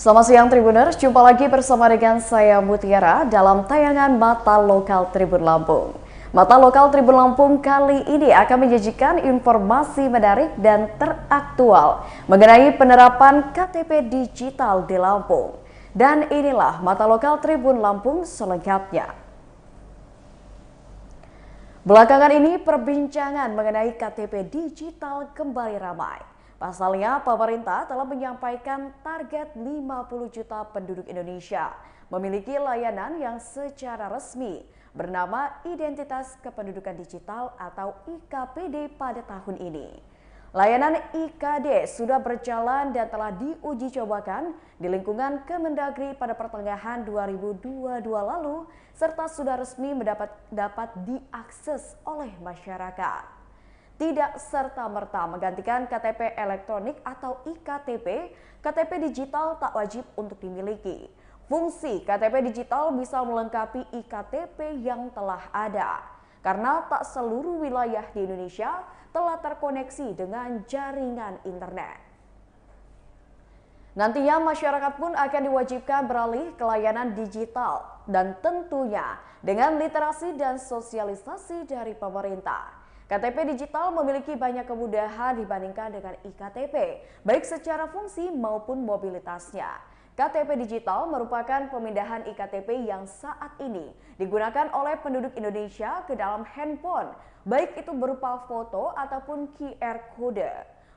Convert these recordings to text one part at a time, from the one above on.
Selamat siang Tribuners, jumpa lagi bersama dengan saya Mutiara dalam tayangan Mata Lokal Tribun Lampung. Mata Lokal Tribun Lampung kali ini akan menyajikan informasi menarik dan teraktual mengenai penerapan KTP digital di Lampung. Dan inilah Mata Lokal Tribun Lampung selengkapnya. Belakangan ini perbincangan mengenai KTP digital kembali ramai. Pasalnya, pemerintah telah menyampaikan target 50 juta penduduk Indonesia memiliki layanan yang secara resmi bernama Identitas Kependudukan Digital atau IKPD pada tahun ini. Layanan IKD sudah berjalan dan telah diuji cobakan di lingkungan Kemendagri pada pertengahan 2022 lalu serta sudah resmi dapat diakses oleh masyarakat. Tidak serta-merta menggantikan KTP elektronik atau IKTP, KTP digital tak wajib untuk dimiliki. Fungsi KTP digital bisa melengkapi IKTP yang telah ada, karena tak seluruh wilayah di Indonesia telah terkoneksi dengan jaringan internet. Nantinya masyarakat pun akan diwajibkan beralih ke layanan digital dan tentunya dengan literasi dan sosialisasi dari pemerintah. KTP digital memiliki banyak kemudahan dibandingkan dengan IKTP, baik secara fungsi maupun mobilitasnya. KTP digital merupakan pemindahan IKTP yang saat ini digunakan oleh penduduk Indonesia ke dalam handphone, baik itu berupa foto ataupun QR Code.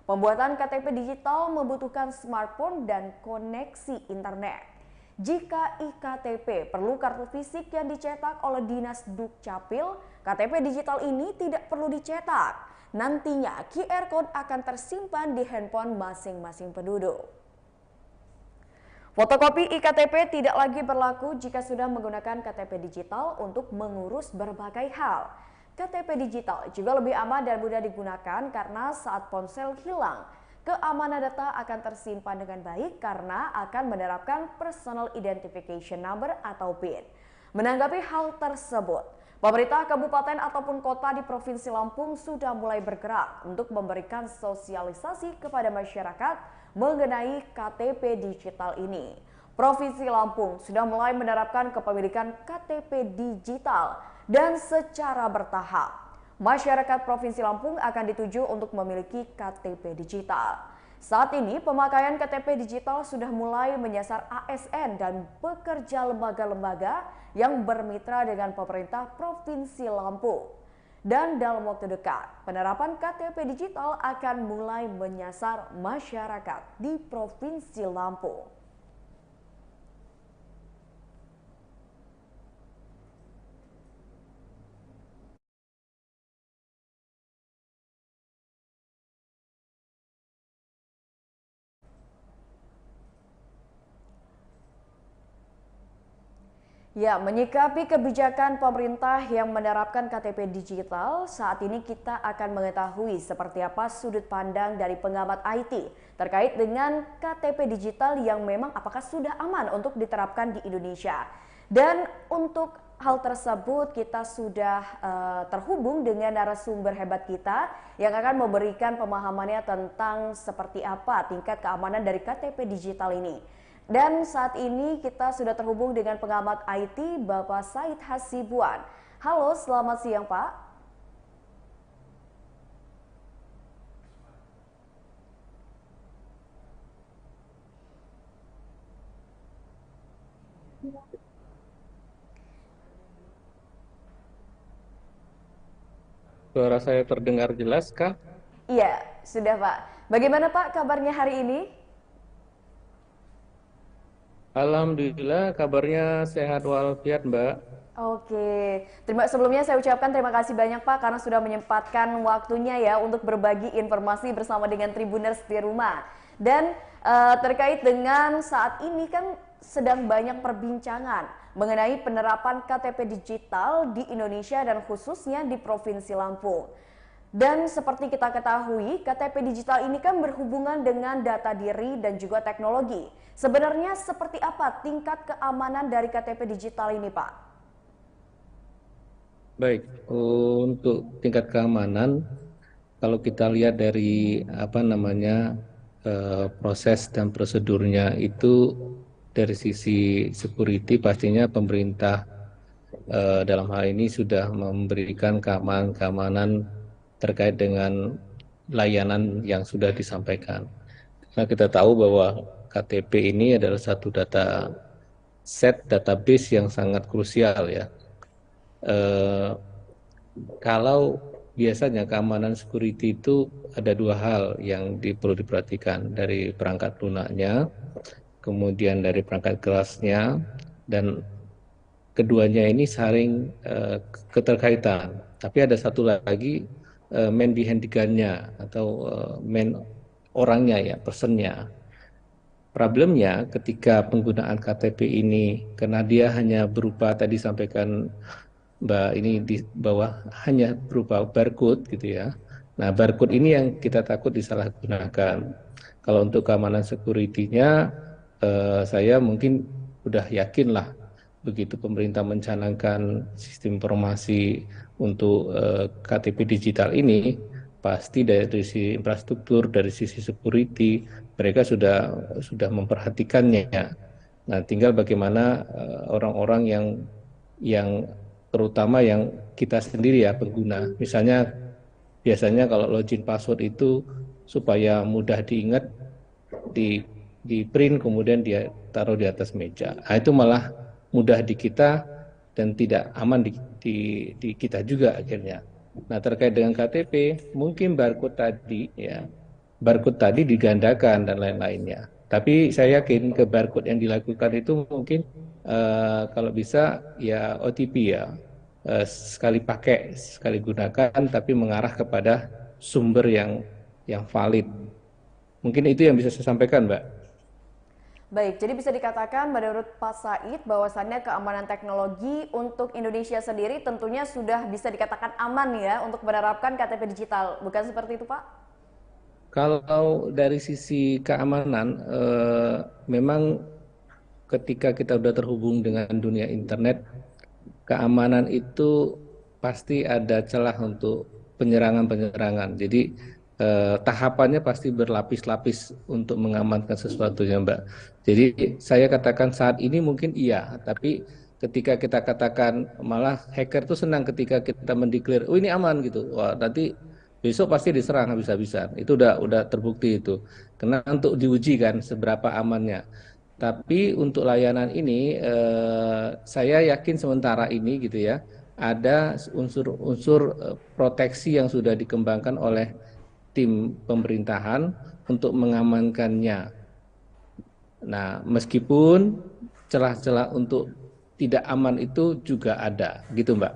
Pembuatan KTP digital membutuhkan smartphone dan koneksi internet. Jika IKTP perlu kartu fisik yang dicetak oleh Dinas Dukcapil, KTP digital ini tidak perlu dicetak. Nantinya QR Code akan tersimpan di handphone masing-masing penduduk. Fotokopi IKTP tidak lagi berlaku jika sudah menggunakan KTP digital untuk mengurus berbagai hal. KTP digital juga lebih aman dan mudah digunakan karena saat ponsel hilang, keamanan data akan tersimpan dengan baik karena akan menerapkan Personal Identification Number atau PIN. Menanggapi hal tersebut, pemerintah kabupaten ataupun kota di Provinsi Lampung sudah mulai bergerak untuk memberikan sosialisasi kepada masyarakat mengenai KTP digital ini. Provinsi Lampung sudah mulai menerapkan kepemilikan KTP digital dan secara bertahap. Masyarakat Provinsi Lampung akan dituju untuk memiliki KTP digital. Saat ini pemakaian KTP digital sudah mulai menyasar ASN dan pekerja lembaga-lembaga yang bermitra dengan pemerintah Provinsi Lampung. Dan dalam waktu dekat, penerapan KTP digital akan mulai menyasar masyarakat di Provinsi Lampung. Ya, menyikapi kebijakan pemerintah yang menerapkan KTP digital, saat ini kita akan mengetahui seperti apa sudut pandang dari pengamat IT terkait dengan KTP digital yang memang apakah sudah aman untuk diterapkan di Indonesia. Dan untuk hal tersebut kita sudah terhubung dengan narasumber hebat kita yang akan memberikan pemahamannya tentang seperti apa tingkat keamanan dari KTP digital ini. Dan saat ini kita sudah terhubung dengan pengamat IT Bapak Said Hasibuan. Halo, selamat siang Pak. Suara saya terdengar jelas, Kak? Iya, sudah Pak. Bagaimana Pak kabarnya hari ini? Alhamdulillah kabarnya sehat walafiat, Mbak. Oke, sebelumnya saya ucapkan terima kasih banyak Pak karena sudah menyempatkan waktunya ya untuk berbagi informasi bersama dengan Tribuners di rumah. Dan terkait dengan saat ini kan sedang banyak perbincangan mengenai penerapan KTP digital di Indonesia dan khususnya di Provinsi Lampung. Dan seperti kita ketahui, KTP digital ini kan berhubungan dengan data diri dan juga teknologi. Sebenarnya seperti apa tingkat keamanan dari KTP digital ini, Pak? Baik, untuk tingkat keamanan, kalau kita lihat dari apa namanya proses dan prosedurnya itu dari sisi security pastinya pemerintah dalam hal ini sudah memberikan keamanan terkait dengan layanan yang sudah disampaikan. Karena kita tahu bahwa KTP ini adalah satu database yang sangat krusial ya. Eh, Kalau biasanya keamanan security itu ada dua hal yang perlu diperhatikan dari perangkat lunaknya, kemudian dari perangkat kerasnya, dan keduanya ini saling keterkaitan. Tapi ada satu lagi man behind the gun-nya atau man orangnya ya, personnya. Problemnya ketika penggunaan KTP ini, karena dia hanya berupa tadi sampaikan Mbak ini di bawah hanya berupa barcode gitu ya. Nah, barcode ini yang kita takut disalahgunakan. Kalau untuk keamanan security-nya, saya mungkin udah yakin lah begitu pemerintah mencanangkan sistem informasi untuk KTP digital ini, pasti dari sisi infrastruktur, dari sisi security, mereka sudah memperhatikannya. Nah, tinggal bagaimana orang-orang yang terutama yang kita sendiri ya pengguna. Misalnya biasanya kalau login password itu supaya mudah diingat di print kemudian dia taruh di atas meja. Nah, itu malah mudah di kita dan tidak aman di kita juga akhirnya. Nah, terkait dengan KTP, mungkin barcode tadi ya, barcode tadi digandakan dan lain-lainnya. Tapi saya yakin ke barcode yang dilakukan itu mungkin kalau bisa ya OTP ya, sekali pakai, sekali gunakan, tapi mengarah kepada sumber yang valid. Mungkin itu yang bisa saya sampaikan, Mbak. Baik, jadi bisa dikatakan menurut Pak Said bahwasannya keamanan teknologi untuk Indonesia sendiri tentunya sudah bisa dikatakan aman ya untuk menerapkan KTP digital. Bukan seperti itu, Pak? Kalau dari sisi keamanan, memang ketika kita sudah terhubung dengan dunia internet, keamanan itu pasti ada celah untuk penyerangan-penyerangan. Jadi tahapannya pasti berlapis-lapis untuk mengamankan sesuatunya, Mbak. Jadi saya katakan saat ini mungkin iya, tapi ketika kita katakan malah hacker itu senang ketika kita mendeklar, oh ini aman gitu. Wah, nanti besok pasti diserang habis-habisan. Itu udah terbukti itu. Karena untuk diuji kan seberapa amannya. Tapi untuk layanan ini saya yakin sementara ini gitu ya, ada unsur-unsur proteksi yang sudah dikembangkan oleh tim pemerintahan untuk mengamankannya. Nah, meskipun celah-celah untuk tidak aman itu juga ada, gitu Mbak.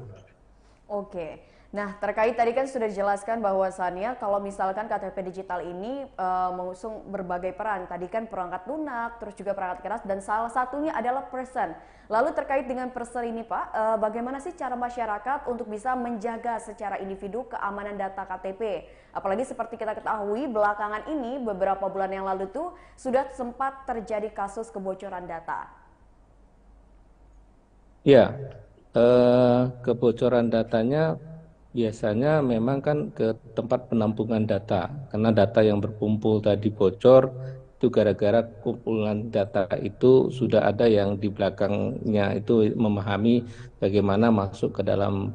Oke. Nah, terkait tadi kan sudah dijelaskan bahwasannya kalau misalkan KTP digital ini mengusung berbagai peran. Tadi kan perangkat lunak, terus juga perangkat keras, dan salah satunya adalah person. Lalu terkait dengan person ini Pak, bagaimana sih cara masyarakat untuk bisa menjaga secara individu keamanan data KTP? Apalagi seperti kita ketahui belakangan ini beberapa bulan yang lalu tuh sudah sempat terjadi kasus kebocoran data. Ya, kebocoran datanya biasanya memang kan ke tempat penampungan data, karena data yang berkumpul tadi bocor itu gara-gara kumpulan data itu sudah ada yang di belakangnya itu memahami bagaimana masuk ke dalam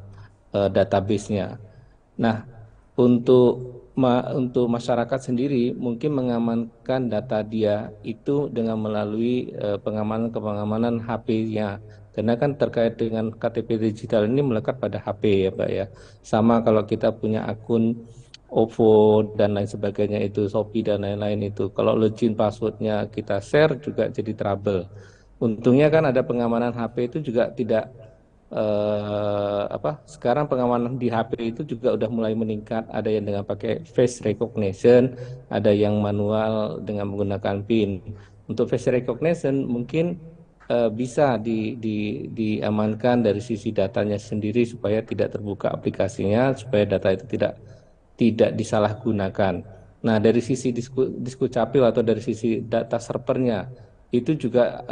database-nya. Nah, untuk masyarakat sendiri mungkin mengamankan data dia itu dengan melalui pengamanan HP-nya. Karena kan terkait dengan KTP digital ini melekat pada HP ya Pak ya. Sama kalau kita punya akun OVO dan lain sebagainya itu, Shopee dan lain-lain itu. Kalau login passwordnya kita share juga jadi trouble. Untungnya kan ada pengamanan HP itu juga tidak sekarang pengamanan di HP itu juga udah mulai meningkat, ada yang dengan pakai face recognition, ada yang manual dengan menggunakan PIN. Untuk face recognition mungkin bisa diamankan dari sisi datanya sendiri supaya tidak terbuka aplikasinya, supaya data itu tidak disalahgunakan. Nah, dari sisi Diskucapil atau dari sisi data servernya itu juga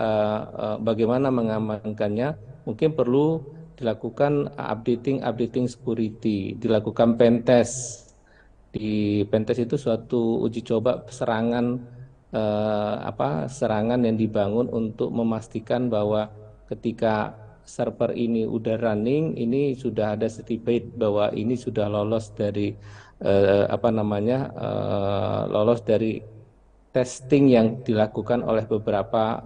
bagaimana mengamankannya, mungkin perlu dilakukan updating security, dilakukan pen test di Pentes itu suatu uji coba serangan yang dibangun untuk memastikan bahwa ketika server ini udah running, ini sudah ada certificate bahwa ini sudah lolos dari lolos dari testing yang dilakukan oleh beberapa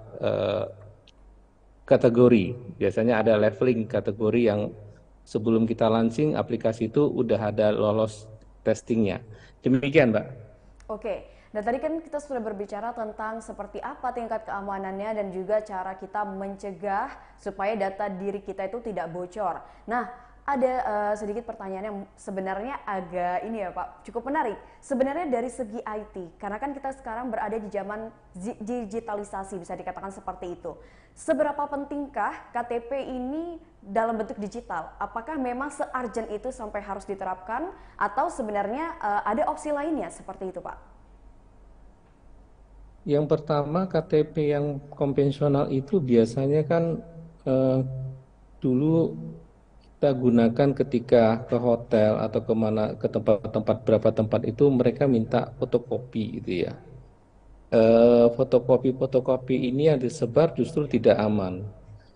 kategori. Biasanya ada leveling kategori yang sebelum kita launching aplikasi itu udah ada lolos testingnya. Demikian, Mbak. Oke, dan tadi kan kita sudah berbicara tentang seperti apa tingkat keamanannya dan juga cara kita mencegah supaya data diri kita itu tidak bocor. Nah, ada sedikit pertanyaan yang sebenarnya agak ini ya Pak, cukup menarik. Sebenarnya dari segi IT, karena kan kita sekarang berada di zaman digitalisasi, bisa dikatakan seperti itu. Seberapa pentingkah KTP ini dalam bentuk digital? Apakah memang se-urgent itu sampai harus diterapkan atau sebenarnya ada opsi lainnya seperti itu Pak? Yang pertama, KTP yang konvensional itu biasanya kan dulu kita gunakan ketika ke hotel atau kemana, ke tempat-tempat, berapa tempat itu mereka minta fotokopi gitu ya. Fotokopi ini yang disebar justru tidak aman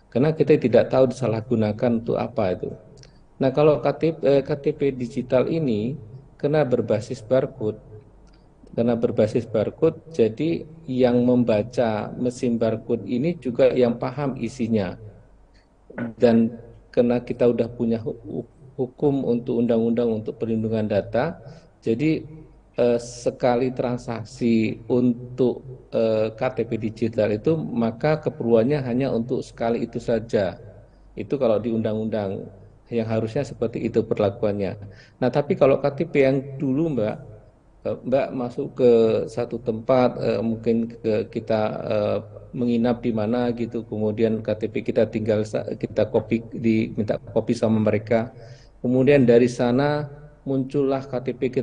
karena kita tidak tahu disalahgunakan untuk apa itu. Nah, kalau KTP digital ini karena berbasis barcode, jadi yang membaca mesin barcode ini juga yang paham isinya. Dan karena kita udah punya hukum untuk undang-undang untuk perlindungan data, jadi sekali transaksi untuk KTP digital itu maka keperluannya hanya untuk sekali itu saja. Itu kalau di undang-undang yang harusnya seperti itu perlakuannya. Nah, tapi kalau KTP yang dulu Mbak masuk ke satu tempat, mungkin kita menginap di mana gitu, kemudian KTP kita tinggal kita diminta kopi sama mereka, kemudian dari sana muncullah KTP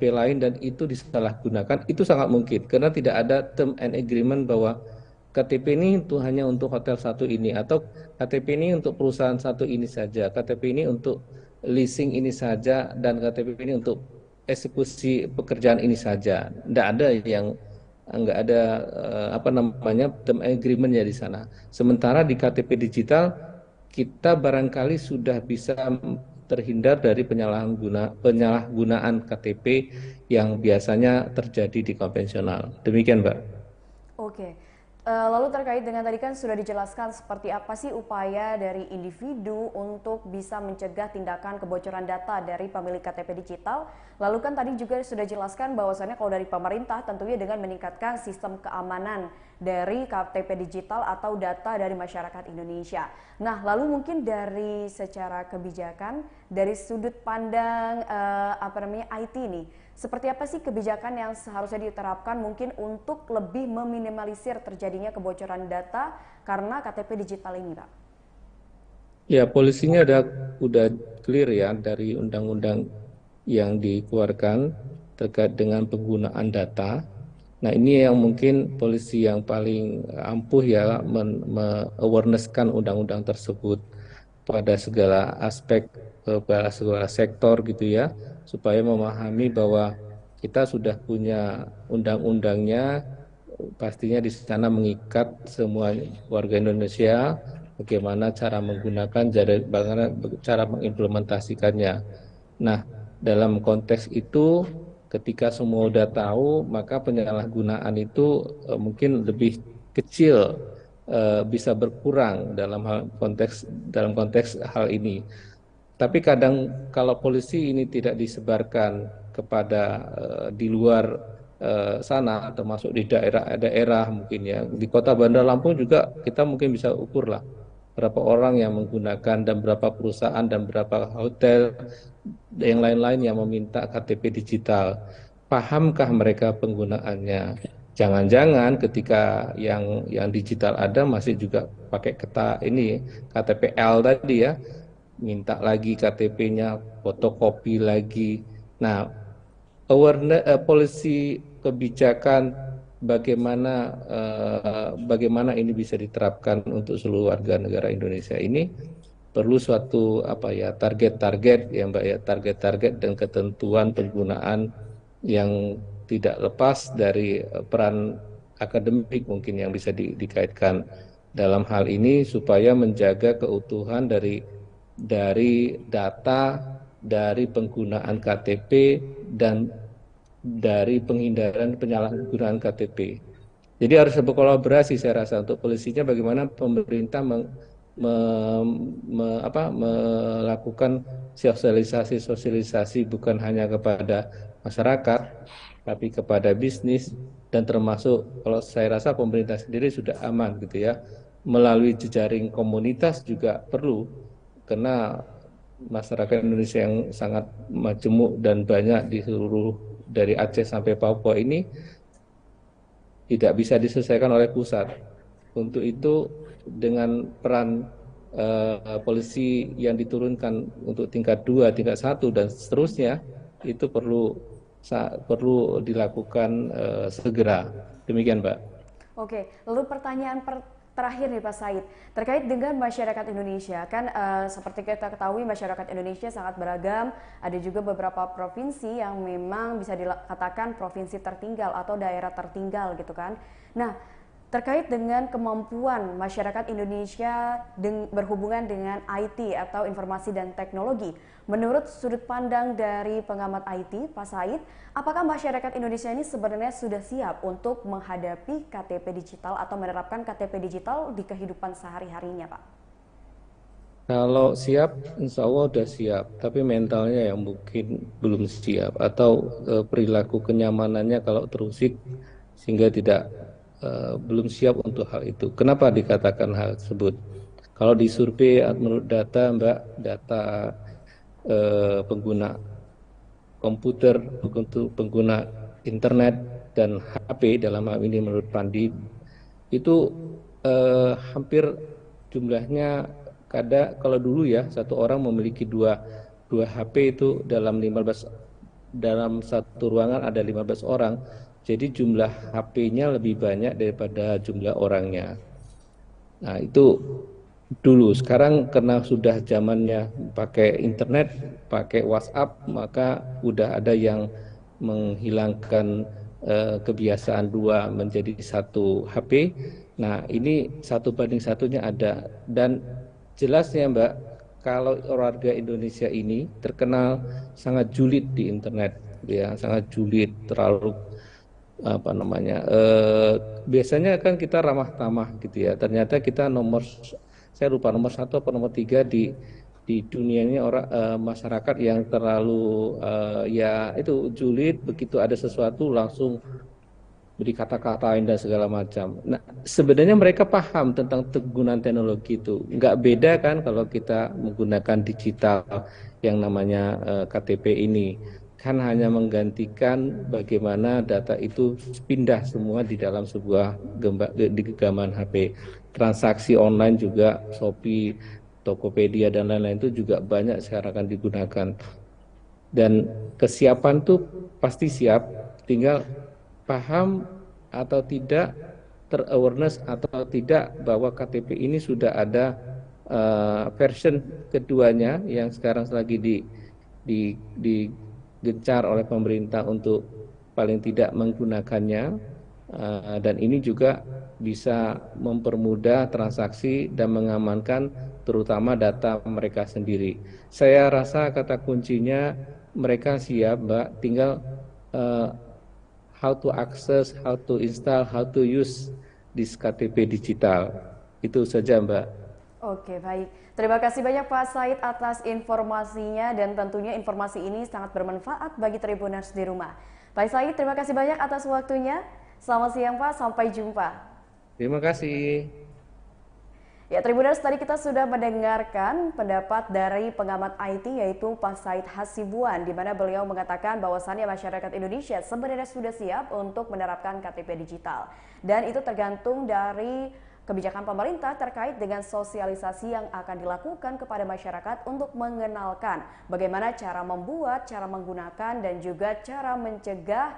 lain dan itu disalahgunakan, itu sangat mungkin karena tidak ada term and agreement bahwa KTP ini hanya untuk hotel satu ini atau KTP ini untuk perusahaan satu ini saja, KTP ini untuk leasing ini saja, dan KTP ini untuk eksekusi pekerjaan ini saja. Tidak ada yang nggak ada term agreement ya di sana. Sementara di KTP digital kita barangkali sudah bisa terhindar dari penyalahgunaan KTP yang biasanya terjadi di konvensional. Demikian, Mbak. Oke. Lalu terkait dengan tadi kan sudah dijelaskan seperti apa sih upaya dari individu untuk bisa mencegah tindakan kebocoran data dari pemilik KTP digital. Lalu kan tadi juga sudah dijelaskan bahwasannya kalau dari pemerintah tentunya dengan meningkatkan sistem keamanan dari KTP digital atau data dari masyarakat Indonesia. Nah, lalu mungkin dari secara kebijakan, dari sudut pandang IT nih, seperti apa sih kebijakan yang seharusnya diterapkan mungkin untuk lebih meminimalisir terjadinya kebocoran data karena KTP digital ini, Pak? Ya, polisinya udah clear ya dari undang-undang yang dikeluarkan terkait dengan penggunaan data. Nah, ini yang mungkin polisi yang paling ampuh ya awareness-kan undang-undang tersebut pada segala aspek, pada segala sektor gitu ya, supaya memahami bahwa kita sudah punya undang-undangnya, pastinya di sana mengikat semua warga Indonesia bagaimana cara menggunakan, bagaimana cara mengimplementasikannya. Nah, dalam konteks itu ketika semua udah tahu, maka penyalahgunaan itu mungkin lebih kecil, bisa berkurang dalam konteks hal ini. Tapi kadang kalau polisi ini tidak disebarkan kepada di luar sana, termasuk di daerah-daerah mungkin ya. Di Kota Bandar Lampung juga kita mungkin bisa ukur lah berapa orang yang menggunakan dan berapa perusahaan dan berapa hotel yang lain-lain yang meminta KTP digital. Pahamkah mereka penggunaannya? Jangan-jangan ketika yang digital ada masih juga pakai KTPL tadi ya, minta lagi KTP-nya, fotokopi lagi. Nah, polisi kebijakan bagaimana ini bisa diterapkan untuk seluruh warga negara Indonesia ini perlu suatu apa ya target-target ya Mbak ya, target-target dan ketentuan penggunaan yang tidak lepas dari peran akademik mungkin yang bisa dikaitkan dalam hal ini supaya menjaga keutuhan dari data, dari penggunaan KTP dan dari penghindaran penyalahgunaan KTP. Jadi harus berkolaborasi saya rasa untuk polisinya bagaimana pemerintah melakukan sosialisasi bukan hanya kepada masyarakat tapi kepada bisnis dan termasuk kalau saya rasa pemerintah sendiri sudah aman gitu ya melalui jejaring komunitas juga perlu karena masyarakat Indonesia yang sangat majemuk dan banyak di seluruh dari Aceh sampai Papua ini tidak bisa diselesaikan oleh pusat. Untuk itu dengan peran polisi yang diturunkan untuk tingkat 2, tingkat 1 dan seterusnya itu perlu dilakukan segera. Demikian, Mbak. Oke, lalu pertanyaan terakhir nih Pak Said, terkait dengan masyarakat Indonesia, kan seperti kita ketahui masyarakat Indonesia sangat beragam, ada juga beberapa provinsi yang memang bisa dikatakan provinsi tertinggal atau daerah tertinggal gitu kan. Nah, terkait dengan kemampuan masyarakat Indonesia berhubungan dengan IT atau informasi dan teknologi, menurut sudut pandang dari pengamat IT, Pak Said, apakah masyarakat Indonesia ini sebenarnya sudah siap untuk menghadapi KTP digital atau menerapkan KTP digital di kehidupan sehari-harinya, Pak? Kalau siap, insya Allah sudah siap, tapi mentalnya yang mungkin belum siap atau perilaku kenyamanannya kalau terusik sehingga belum siap untuk hal itu. Kenapa dikatakan hal tersebut? Kalau di survei menurut data Mbak, data pengguna komputer, pengguna internet dan HP dalam hal ini menurut Pandi itu hampir jumlahnya kalau dulu ya satu orang memiliki dua HP itu dalam satu ruangan ada 15 orang. Jadi jumlah HP-nya lebih banyak daripada jumlah orangnya. Nah, itu dulu. Sekarang karena sudah zamannya pakai internet, pakai WhatsApp, maka udah ada yang menghilangkan kebiasaan dua menjadi satu HP. Nah, ini 1 banding 1-nya ada. Dan jelasnya Mbak, kalau warga Indonesia ini terkenal sangat julid di internet, ya, sangat julid, terlalu apa namanya biasanya kan kita ramah tamah gitu ya, ternyata kita saya lupa nomor 1 atau nomor 3 di dunia ini orang masyarakat yang terlalu ya itu julid, begitu ada sesuatu langsung dikata-katain dan segala macam. Nah, sebenarnya mereka paham tentang penggunaan teknologi itu. Nggak beda kan kalau kita menggunakan digital yang namanya KTP ini. Kan hanya menggantikan bagaimana data itu pindah semua di dalam sebuah di genggaman HP. Transaksi online juga, Shopee, Tokopedia dan lain-lain itu juga banyak sekarang akan digunakan. Dan kesiapan tuh pasti siap, tinggal paham atau tidak, ter-awareness atau tidak bahwa KTP ini sudah ada version keduanya yang sekarang lagi digencar oleh pemerintah untuk paling tidak menggunakannya, dan ini juga bisa mempermudah transaksi dan mengamankan terutama data mereka sendiri. Saya rasa kata kuncinya mereka siap, Mbak, tinggal how to access, how to install, how to use this KTP digital. Itu saja, Mbak. Oke, baik. Terima kasih banyak Pak Said atas informasinya dan tentunya informasi ini sangat bermanfaat bagi Tribuners di rumah. Pak Said, terima kasih banyak atas waktunya. Selamat siang Pak, sampai jumpa. Terima kasih. Ya, Tribuners, tadi kita sudah mendengarkan pendapat dari pengamat IT yaitu Pak Said Hasibuan, di mana beliau mengatakan bahwasannya masyarakat Indonesia sebenarnya sudah siap untuk menerapkan KTP digital. Dan itu tergantung dari kebijakan pemerintah terkait dengan sosialisasi yang akan dilakukan kepada masyarakat untuk mengenalkan bagaimana cara membuat, cara menggunakan, dan juga cara mencegah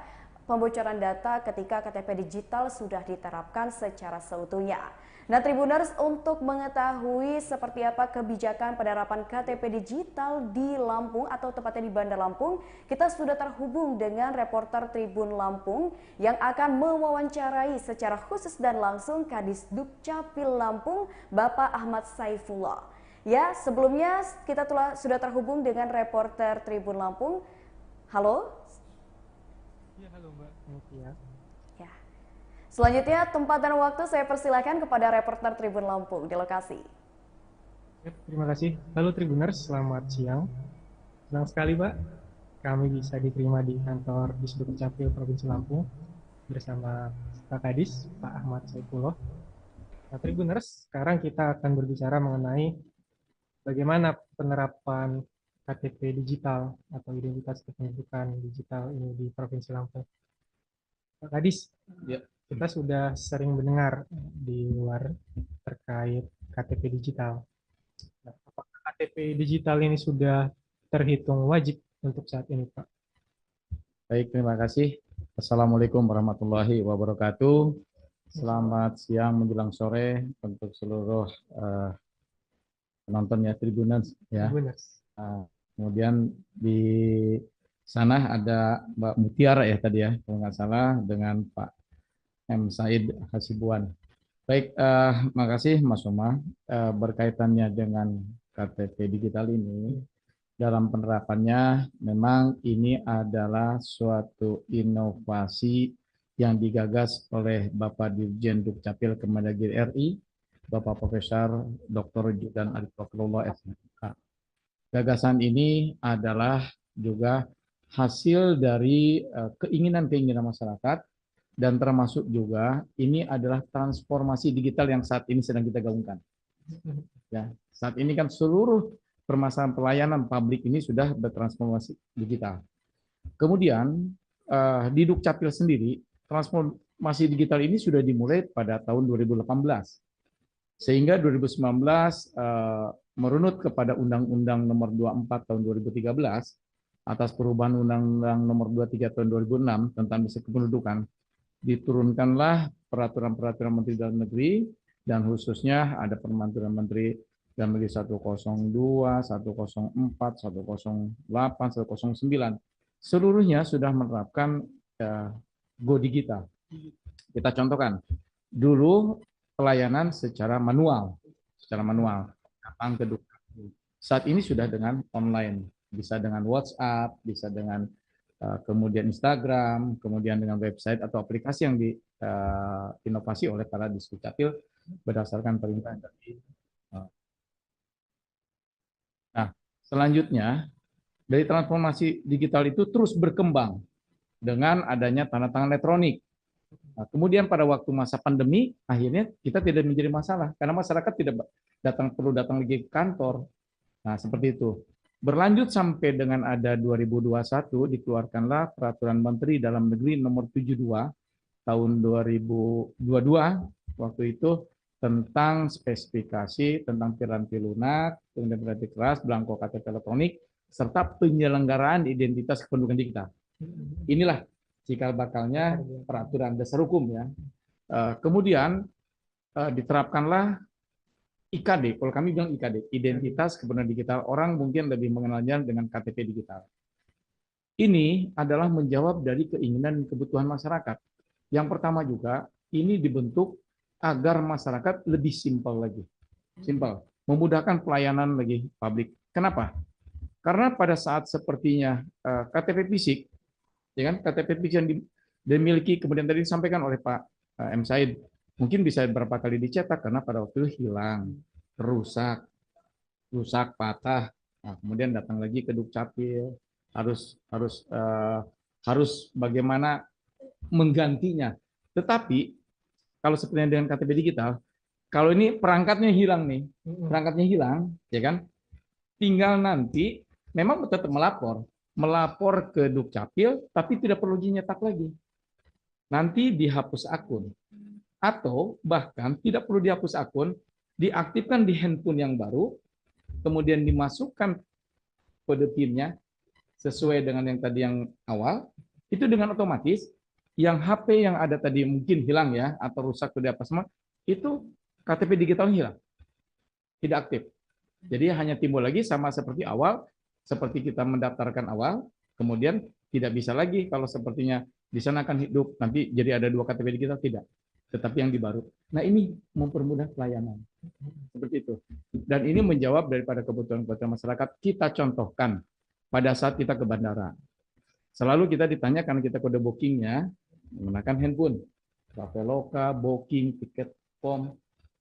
pembocoran data ketika KTP digital sudah diterapkan secara seutuhnya. Nah, Tribuners, untuk mengetahui seperti apa kebijakan penerapan KTP digital di Lampung atau tepatnya di Bandar Lampung, kita sudah terhubung dengan reporter Tribun Lampung yang akan mewawancarai secara khusus dan langsung Kadis Dukcapil Lampung, Bapak Ahmad Saifullah. Ya, sebelumnya kita sudah terhubung dengan reporter Tribun Lampung. Halo? Ya, halo Mbak. Ya. Ya. Selanjutnya, tempat dan waktu saya persilakan kepada reporter Tribun Lampung di lokasi. Ya, terima kasih. Halo Tribuners, selamat siang. Senang sekali Mbak, kami bisa diterima di kantor Disduk Capil Provinsi Lampung bersama Pak Kadis, Pak Ahmad Saifullah. Nah, Tribuners, sekarang kita akan berbicara mengenai bagaimana penerapan KTP digital atau identitas kependudukan digital ini di Provinsi Lampung. Pak Kadis, Ya. kita sudah sering mendengar di luar terkait KTP digital. Nah, apakah KTP digital ini sudah terhitung wajib untuk saat ini, Pak? Baik, terima kasih. Assalamualaikum warahmatullahi wabarakatuh. Selamat siang menjelang sore untuk seluruh penontonnya Tribuners ya. Kemudian di sana ada Mbak Mutiara ya tadi ya, kalau nggak salah, dengan Pak M. Said Hasibuan. Baik, makasih Mas Uma. Berkaitannya dengan KTP digital ini, dalam penerapannya memang ini adalah suatu inovasi yang digagas oleh Bapak Dirjen Dukcapil Kemendagri RI, Bapak Profesor Dr. Judan Arifurullah SMK. Gagasan ini adalah juga hasil dari keinginan-keinginan masyarakat, dan termasuk juga ini adalah transformasi digital yang saat ini sedang kita gaungkan. Ya, saat ini kan seluruh permasalahan pelayanan publik ini sudah bertransformasi digital. Kemudian di Dukcapil sendiri transformasi digital ini sudah dimulai pada tahun 2018, sehingga 2019 merunut kepada Undang-Undang Nomor 24 Tahun 2013 atas perubahan Undang-Undang Nomor 23 Tahun 2006 tentang Basic Kependudukan. Diturunkanlah peraturan-peraturan Menteri Dalam Negeri, dan khususnya ada Peraturan Menteri Dalam Negeri 102, 104, 108, 109. Seluruhnya sudah menerapkan Go Digital. Kita contohkan, dulu pelayanan secara manual, datang ke Dukcapil. Saat ini sudah dengan online, bisa dengan WhatsApp, bisa dengan kemudian Instagram, kemudian dengan website atau aplikasi yang diinovasi oleh para Disdukcapil berdasarkan perintah dari. Nah, selanjutnya dari transformasi digital itu terus berkembang dengan adanya tanda tangan elektronik. Nah, kemudian pada waktu masa pandemi, akhirnya kita tidak menjadi masalah karena masyarakat tidak perlu datang lagi ke kantor. Nah, seperti itu. Berlanjut sampai dengan ada 2021 dikeluarkanlah Peraturan Menteri Dalam Negeri Nomor 72 Tahun 2022 waktu itu tentang spesifikasi tentang piranti lunak, kemudian piranti keras, belangko KTP elektronik, serta penyelenggaraan identitas kependudukan digital. Inilah cikal bakalnya peraturan dasar hukum ya. Kemudian diterapkanlah IKD, kalau kami bilang IKD, identitas kependudukan digital. Orang mungkin lebih mengenalnya dengan KTP digital. Ini adalah menjawab dari keinginan dan kebutuhan masyarakat. Yang pertama juga, ini dibentuk agar masyarakat lebih simpel lagi. Simpel, memudahkan pelayanan bagi publik. Kenapa? Karena pada saat sepertinya KTP fisik, ya kan, KTP fisik yang dimiliki, kemudian tadi disampaikan oleh Pak M. Said, mungkin bisa berapa kali dicetak karena pada waktu itu hilang, rusak, patah. Nah, kemudian datang lagi ke Dukcapil, harus bagaimana menggantinya. Tetapi kalau seperti dengan KTP digital, kalau ini perangkatnya hilang nih, ya kan, tinggal nanti memang tetap melapor ke Dukcapil, tapi tidak perlu dinyetak lagi. Nanti dihapus akun. Atau bahkan tidak perlu dihapus akun, diaktifkan di handphone yang baru, kemudian dimasukkan kode PIN-nya sesuai dengan yang tadi yang awal, itu dengan otomatis Yang HP yang ada tadi mungkin hilang ya, atau rusak atau apa semua, itu KTP digitalnya hilang, tidak aktif. Jadi hanya timbul lagi sama seperti awal, seperti kita mendaftarkan awal, kemudian tidak bisa lagi kalau sepertinya di sana akan hidup, nanti jadi ada 2 KTP digital, tidak. Tetapi yang dibaru. Nah ini mempermudah pelayanan. Seperti itu. Dan ini menjawab daripada kebutuhan-kebutuhan masyarakat. Kita contohkan pada saat kita ke bandara. Selalu kita ditanya karena kita kode bookingnya menggunakan handphone. Traveloka, booking, tiket, form,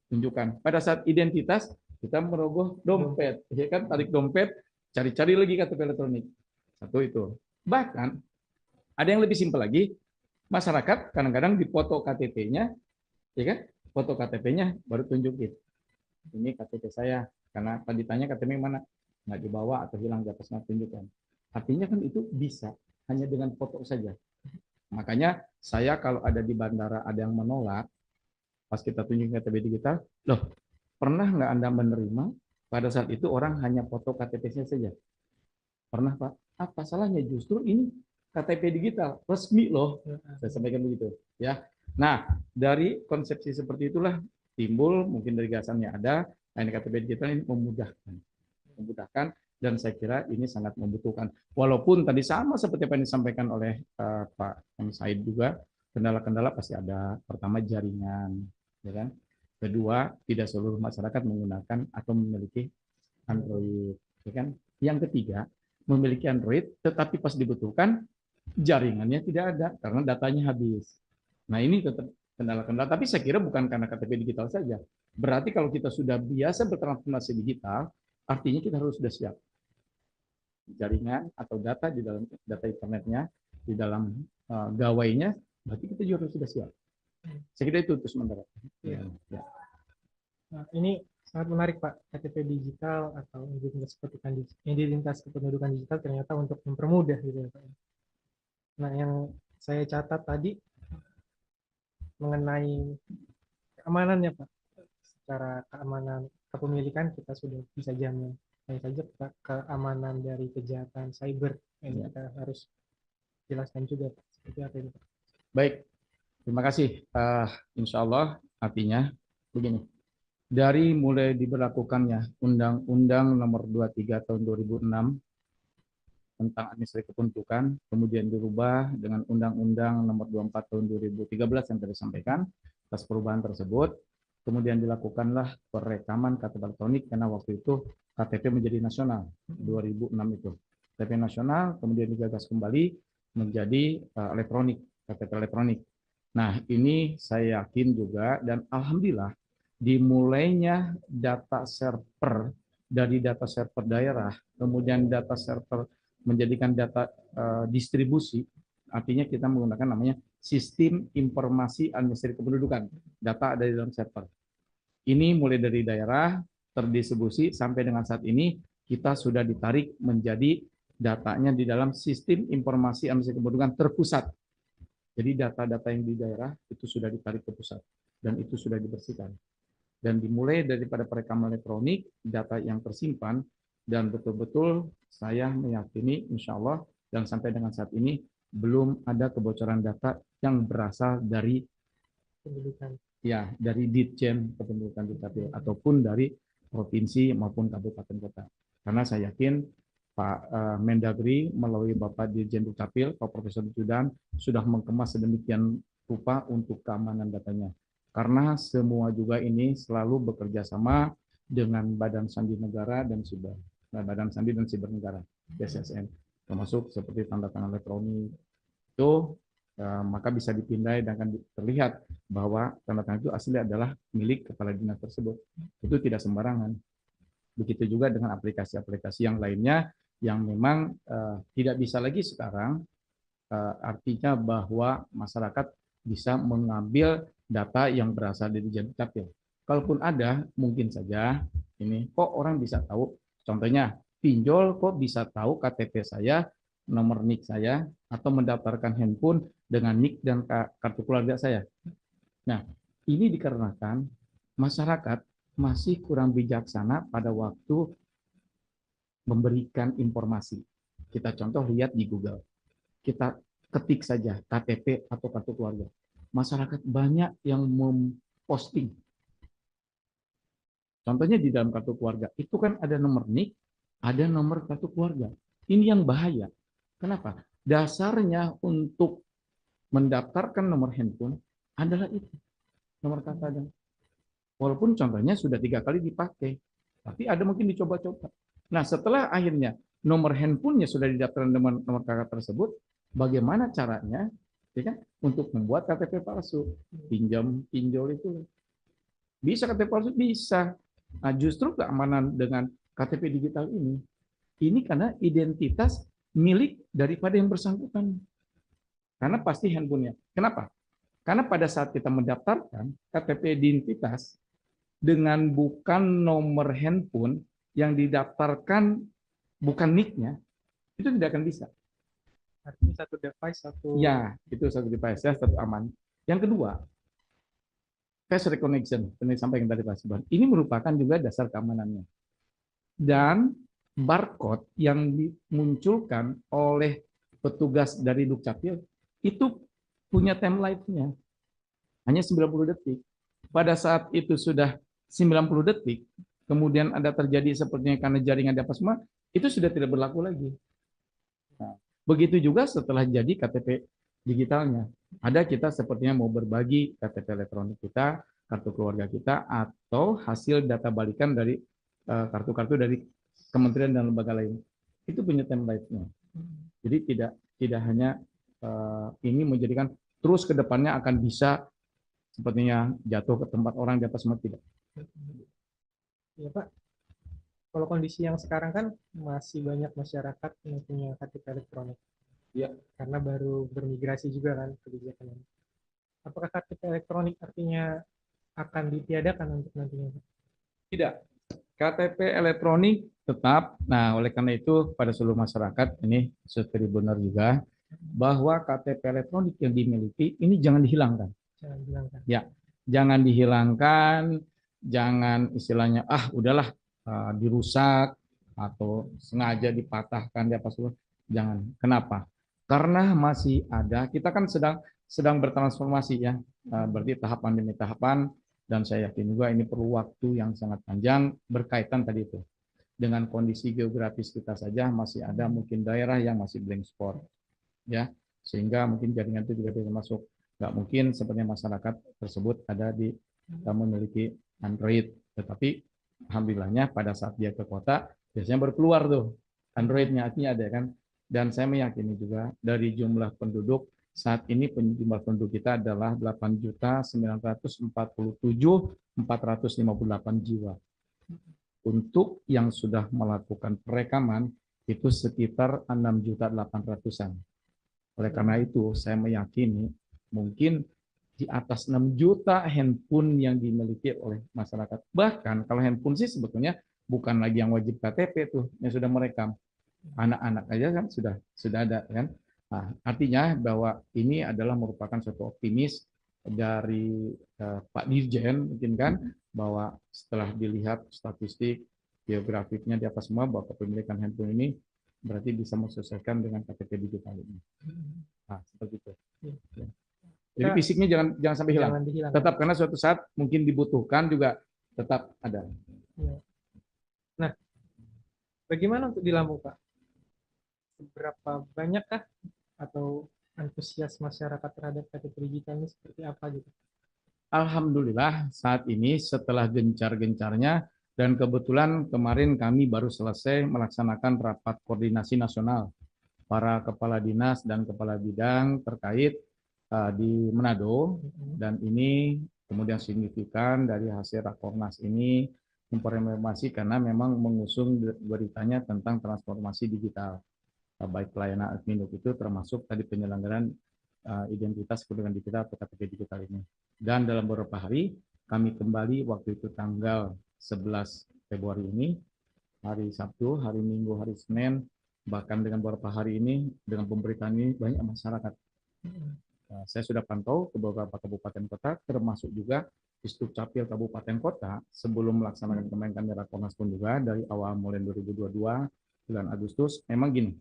tunjukkan. Pada saat identitas, kita merogoh dompet. Ya kan, tarik dompet, cari-cari lagi KTP elektronik. Satu itu. Bahkan, ada yang lebih simpel lagi, masyarakat kadang-kadang dipoto KTP-nya, ya kan? Foto KTP-nya baru tunjukin. Ini KTP saya, karena tadi ditanya KTP mana? Nggak dibawa atau hilang di atasnya, tunjukkan. Artinya kan itu bisa, hanya dengan foto saja. Makanya saya kalau ada di bandara ada yang menolak, pas kita tunjukin KTP digital, loh pernah nggak Anda menerima pada saat itu orang hanya foto KTP-nya saja? Pernah Pak? Apa salahnya? Justru ini KTP digital, resmi loh. Saya sampaikan begitu. Ya. Nah, dari konsepsi seperti itulah timbul, mungkin dari gagasannya ada, nah ini KTP digital ini memudahkan, dan saya kira ini sangat membutuhkan. Walaupun tadi sama seperti apa yang disampaikan oleh Pak M. Said juga, kendala-kendala pasti ada. Pertama jaringan, ya kan? Kedua, tidak seluruh masyarakat menggunakan atau memiliki Android, ya kan? Yang ketiga, memiliki Android, tetapi pas dibutuhkan jaringannya tidak ada karena datanya habis. Nah ini tetap kendala-kendala. Tapi saya kira bukan karena KTP digital saja. Berarti kalau kita sudah biasa bertransformasi digital, artinya kita harus sudah siap. Jaringan atau data di dalam data internetnya, di dalam gawainya, berarti kita juga harus sudah siap. Saya kira itu sementara. Ya. Ya. Nah, ini sangat menarik Pak, KTP digital atau identitas kependudukan digital ternyata untuk mempermudah gitu ya Pak. Nah yang saya catat tadi mengenai keamanannya Pak, secara keamanan kepemilikan kita sudah bisa jamin. Hanya saja Pak, keamanan dari kejahatan cyber ini kita harus jelaskan juga Pak. Seperti apa ini Pak? Baik, terima kasih. Insya Allah artinya begini. Dari mulai diberlakukannya Undang-Undang Nomor 23 Tahun 2006 tentang administrasi kependudukan, kemudian dirubah dengan Undang-Undang Nomor 24 Tahun 2013 yang tadi disampaikan atas perubahan tersebut, kemudian dilakukanlah perekaman KTP elektronik karena waktu itu KTP menjadi nasional 2006 itu. KTP nasional kemudian digagas kembali menjadi elektronik, KTP elektronik. Nah, ini saya yakin juga dan alhamdulillah dimulainya data server dari data server daerah, kemudian data server menjadikan data distribusi, artinya kita menggunakan namanya sistem informasi administrasi kependudukan, data ada di dalam server. Ini mulai dari daerah terdistribusi sampai dengan saat ini kita sudah ditarik menjadi datanya di dalam sistem informasi administrasi kependudukan terpusat. Jadi data-data yang di daerah itu sudah ditarik ke pusat dan itu sudah dibersihkan. Dan dimulai daripada perekaman elektronik, data yang tersimpan, dan betul-betul saya meyakini insya Allah dan sampai dengan saat ini belum ada kebocoran data yang berasal dari Pendudukan. Ya, dari Ditjen Kependudukan Dukcapil ataupun dari provinsi maupun kabupaten kota. Karena saya yakin Pak Mendagri melalui Bapak Dirjen Dukcapil, Pak Profesor Judan sudah mengemas sedemikian rupa untuk keamanan datanya. Karena semua juga ini selalu bekerja sama dengan Badan Sandi Negara dan Siber, Badan Sandi dan Siber Negara, BSSN, termasuk seperti tanda tangan elektronik itu, maka bisa dipindai dan akan terlihat bahwa tanda tangan itu asli adalah milik kepala dinas tersebut. Itu tidak sembarangan. Begitu juga dengan aplikasi-aplikasi yang lainnya yang memang tidak bisa lagi sekarang, artinya bahwa masyarakat bisa mengambil data yang berasal dari Ditjen Dukcapil. Kalaupun ada, mungkin saja ini kok orang bisa tahu. Contohnya, pinjol kok bisa tahu KTP saya, nomor NIK saya, atau mendaftarkan handphone dengan NIK dan kartu keluarga saya. Nah, ini dikarenakan masyarakat masih kurang bijaksana pada waktu memberikan informasi. Kita contoh lihat di Google. Kita ketik saja KTP atau kartu keluarga. Masyarakat banyak yang memposting. Contohnya di dalam kartu keluarga, itu kan ada nomor NIK, ada nomor kartu keluarga. Ini yang bahaya. Kenapa? Dasarnya untuk mendaftarkan nomor handphone adalah itu, nomor KK. Walaupun contohnya sudah 3 kali dipakai, tapi ada mungkin dicoba-coba. Nah, setelah akhirnya nomor handphonenya sudah didaftarkan dengan nomor KK tersebut, bagaimana caranya, ya kan, untuk membuat KTP palsu, pinjam, pinjol itu bisa KTP palsu, bisa. Nah, justru keamanan dengan KTP digital ini karena identitas milik daripada yang bersangkutan. Karena pasti handphonenya. Kenapa? Karena pada saat kita mendaftarkan KTP identitas dengan bukan nomor handphone yang didaftarkan bukan NIK-nya, itu tidak akan bisa. Artinya satu device, satu... Ya, itu satu device, ya, satu aman. Yang kedua, face recognition, yang disampaikan tadi Pak Subhan. Ini merupakan juga dasar keamanannya. Dan barcode yang dimunculkan oleh petugas dari Dukcapil itu punya time life-nya. Hanya 90 detik. Pada saat itu sudah 90 detik, kemudian ada terjadi sepertinya karena jaringan di apa semua, itu sudah tidak berlaku lagi. Nah, begitu juga setelah jadi KTP digitalnya. Ada kita sepertinya mau berbagi KTP elektronik kita, kartu keluarga kita, atau hasil data balikan dari kartu-kartu dari kementerian dan lembaga lain. Itu punya time life-nya. Jadi tidak hanya ini menjadikan terus ke depannya akan bisa sepertinya jatuh ke tempat orang di atas semua, tidak. Ya Pak, kalau kondisi yang sekarang kan masih banyak masyarakat yang punya KTP elektronik. Ya. Karena baru bermigrasi juga kan kebijakan ini. Apakah KTP elektronik artinya akan ditiadakan untuk nantinya? Tidak. KTP elektronik tetap. Nah, oleh karena itu pada seluruh masyarakat ini Tribunner juga bahwa KTP elektronik yang dimiliki ini jangan dihilangkan. Jangan dihilangkan. Ya, jangan dihilangkan, jangan istilahnya udahlah dirusak atau sengaja dipatahkan di apa semua. Jangan. Kenapa? Karena masih ada, kita kan sedang bertransformasi ya, berarti tahapan demi tahapan, dan saya yakin juga ini perlu waktu yang sangat panjang berkaitan tadi itu. Dengan kondisi geografis kita saja masih ada mungkin daerah yang masih blank spot, ya, sehingga mungkin jaringan itu juga bisa masuk. Nggak mungkin sebenarnya masyarakat tersebut ada di memiliki Android, tetapi alhamdulillahnya pada saat dia ke kota biasanya baru keluar tuh Androidnya, artinya ada kan. Dan saya meyakini juga dari jumlah penduduk saat ini jumlah penduduk kita adalah 8.947.458 jiwa. Untuk yang sudah melakukan perekaman itu sekitar 6.800-an. Oleh karena itu saya meyakini mungkin di atas 6 juta handphone yang dimiliki oleh masyarakat. Bahkan kalau handphone sih sebetulnya bukan lagi yang wajib KTP tuh, yang sudah merekam. Anak-anak aja kan sudah ada kan. Nah, artinya bahwa ini adalah merupakan suatu optimis dari Pak Dirjen mungkin kan, bahwa setelah dilihat statistik geografisnya di atas semua bahwa kepemilikan handphone ini berarti bisa menyesuaikan dengan KTP digital ini. Nah, seperti itu. Ya. Jadi fisiknya jangan sampai hilang. Tetap, karena suatu saat mungkin dibutuhkan juga tetap ada. Nah, bagaimana untuk di Lampung, Pak? Seberapa banyakkah atau antusias masyarakat terhadap KTP digital ini seperti apa gitu? Alhamdulillah saat ini setelah gencar-gencarnya, dan kebetulan kemarin kami baru selesai melaksanakan rapat koordinasi nasional para kepala dinas dan kepala bidang terkait di Manado, dan ini kemudian signifikan dari hasil rakornas ini informasi karena memang mengusung beritanya tentang transformasi digital. Baik pelayanan admin itu termasuk tadi penyelenggaraan identitas kependudukan digital atau KTP digital ini. Dan dalam beberapa hari kami kembali waktu itu tanggal 11 Februari ini, hari Sabtu, hari Minggu, hari Senin, bahkan dengan beberapa hari ini dengan pemberitaan ini banyak masyarakat. Saya sudah pantau ke beberapa kabupaten kota, termasuk juga di Dukcapil kabupaten kota sebelum melaksanakan kemarin kami rakornas pun juga dari awal mulai 2022 bulan Agustus. Memang gini,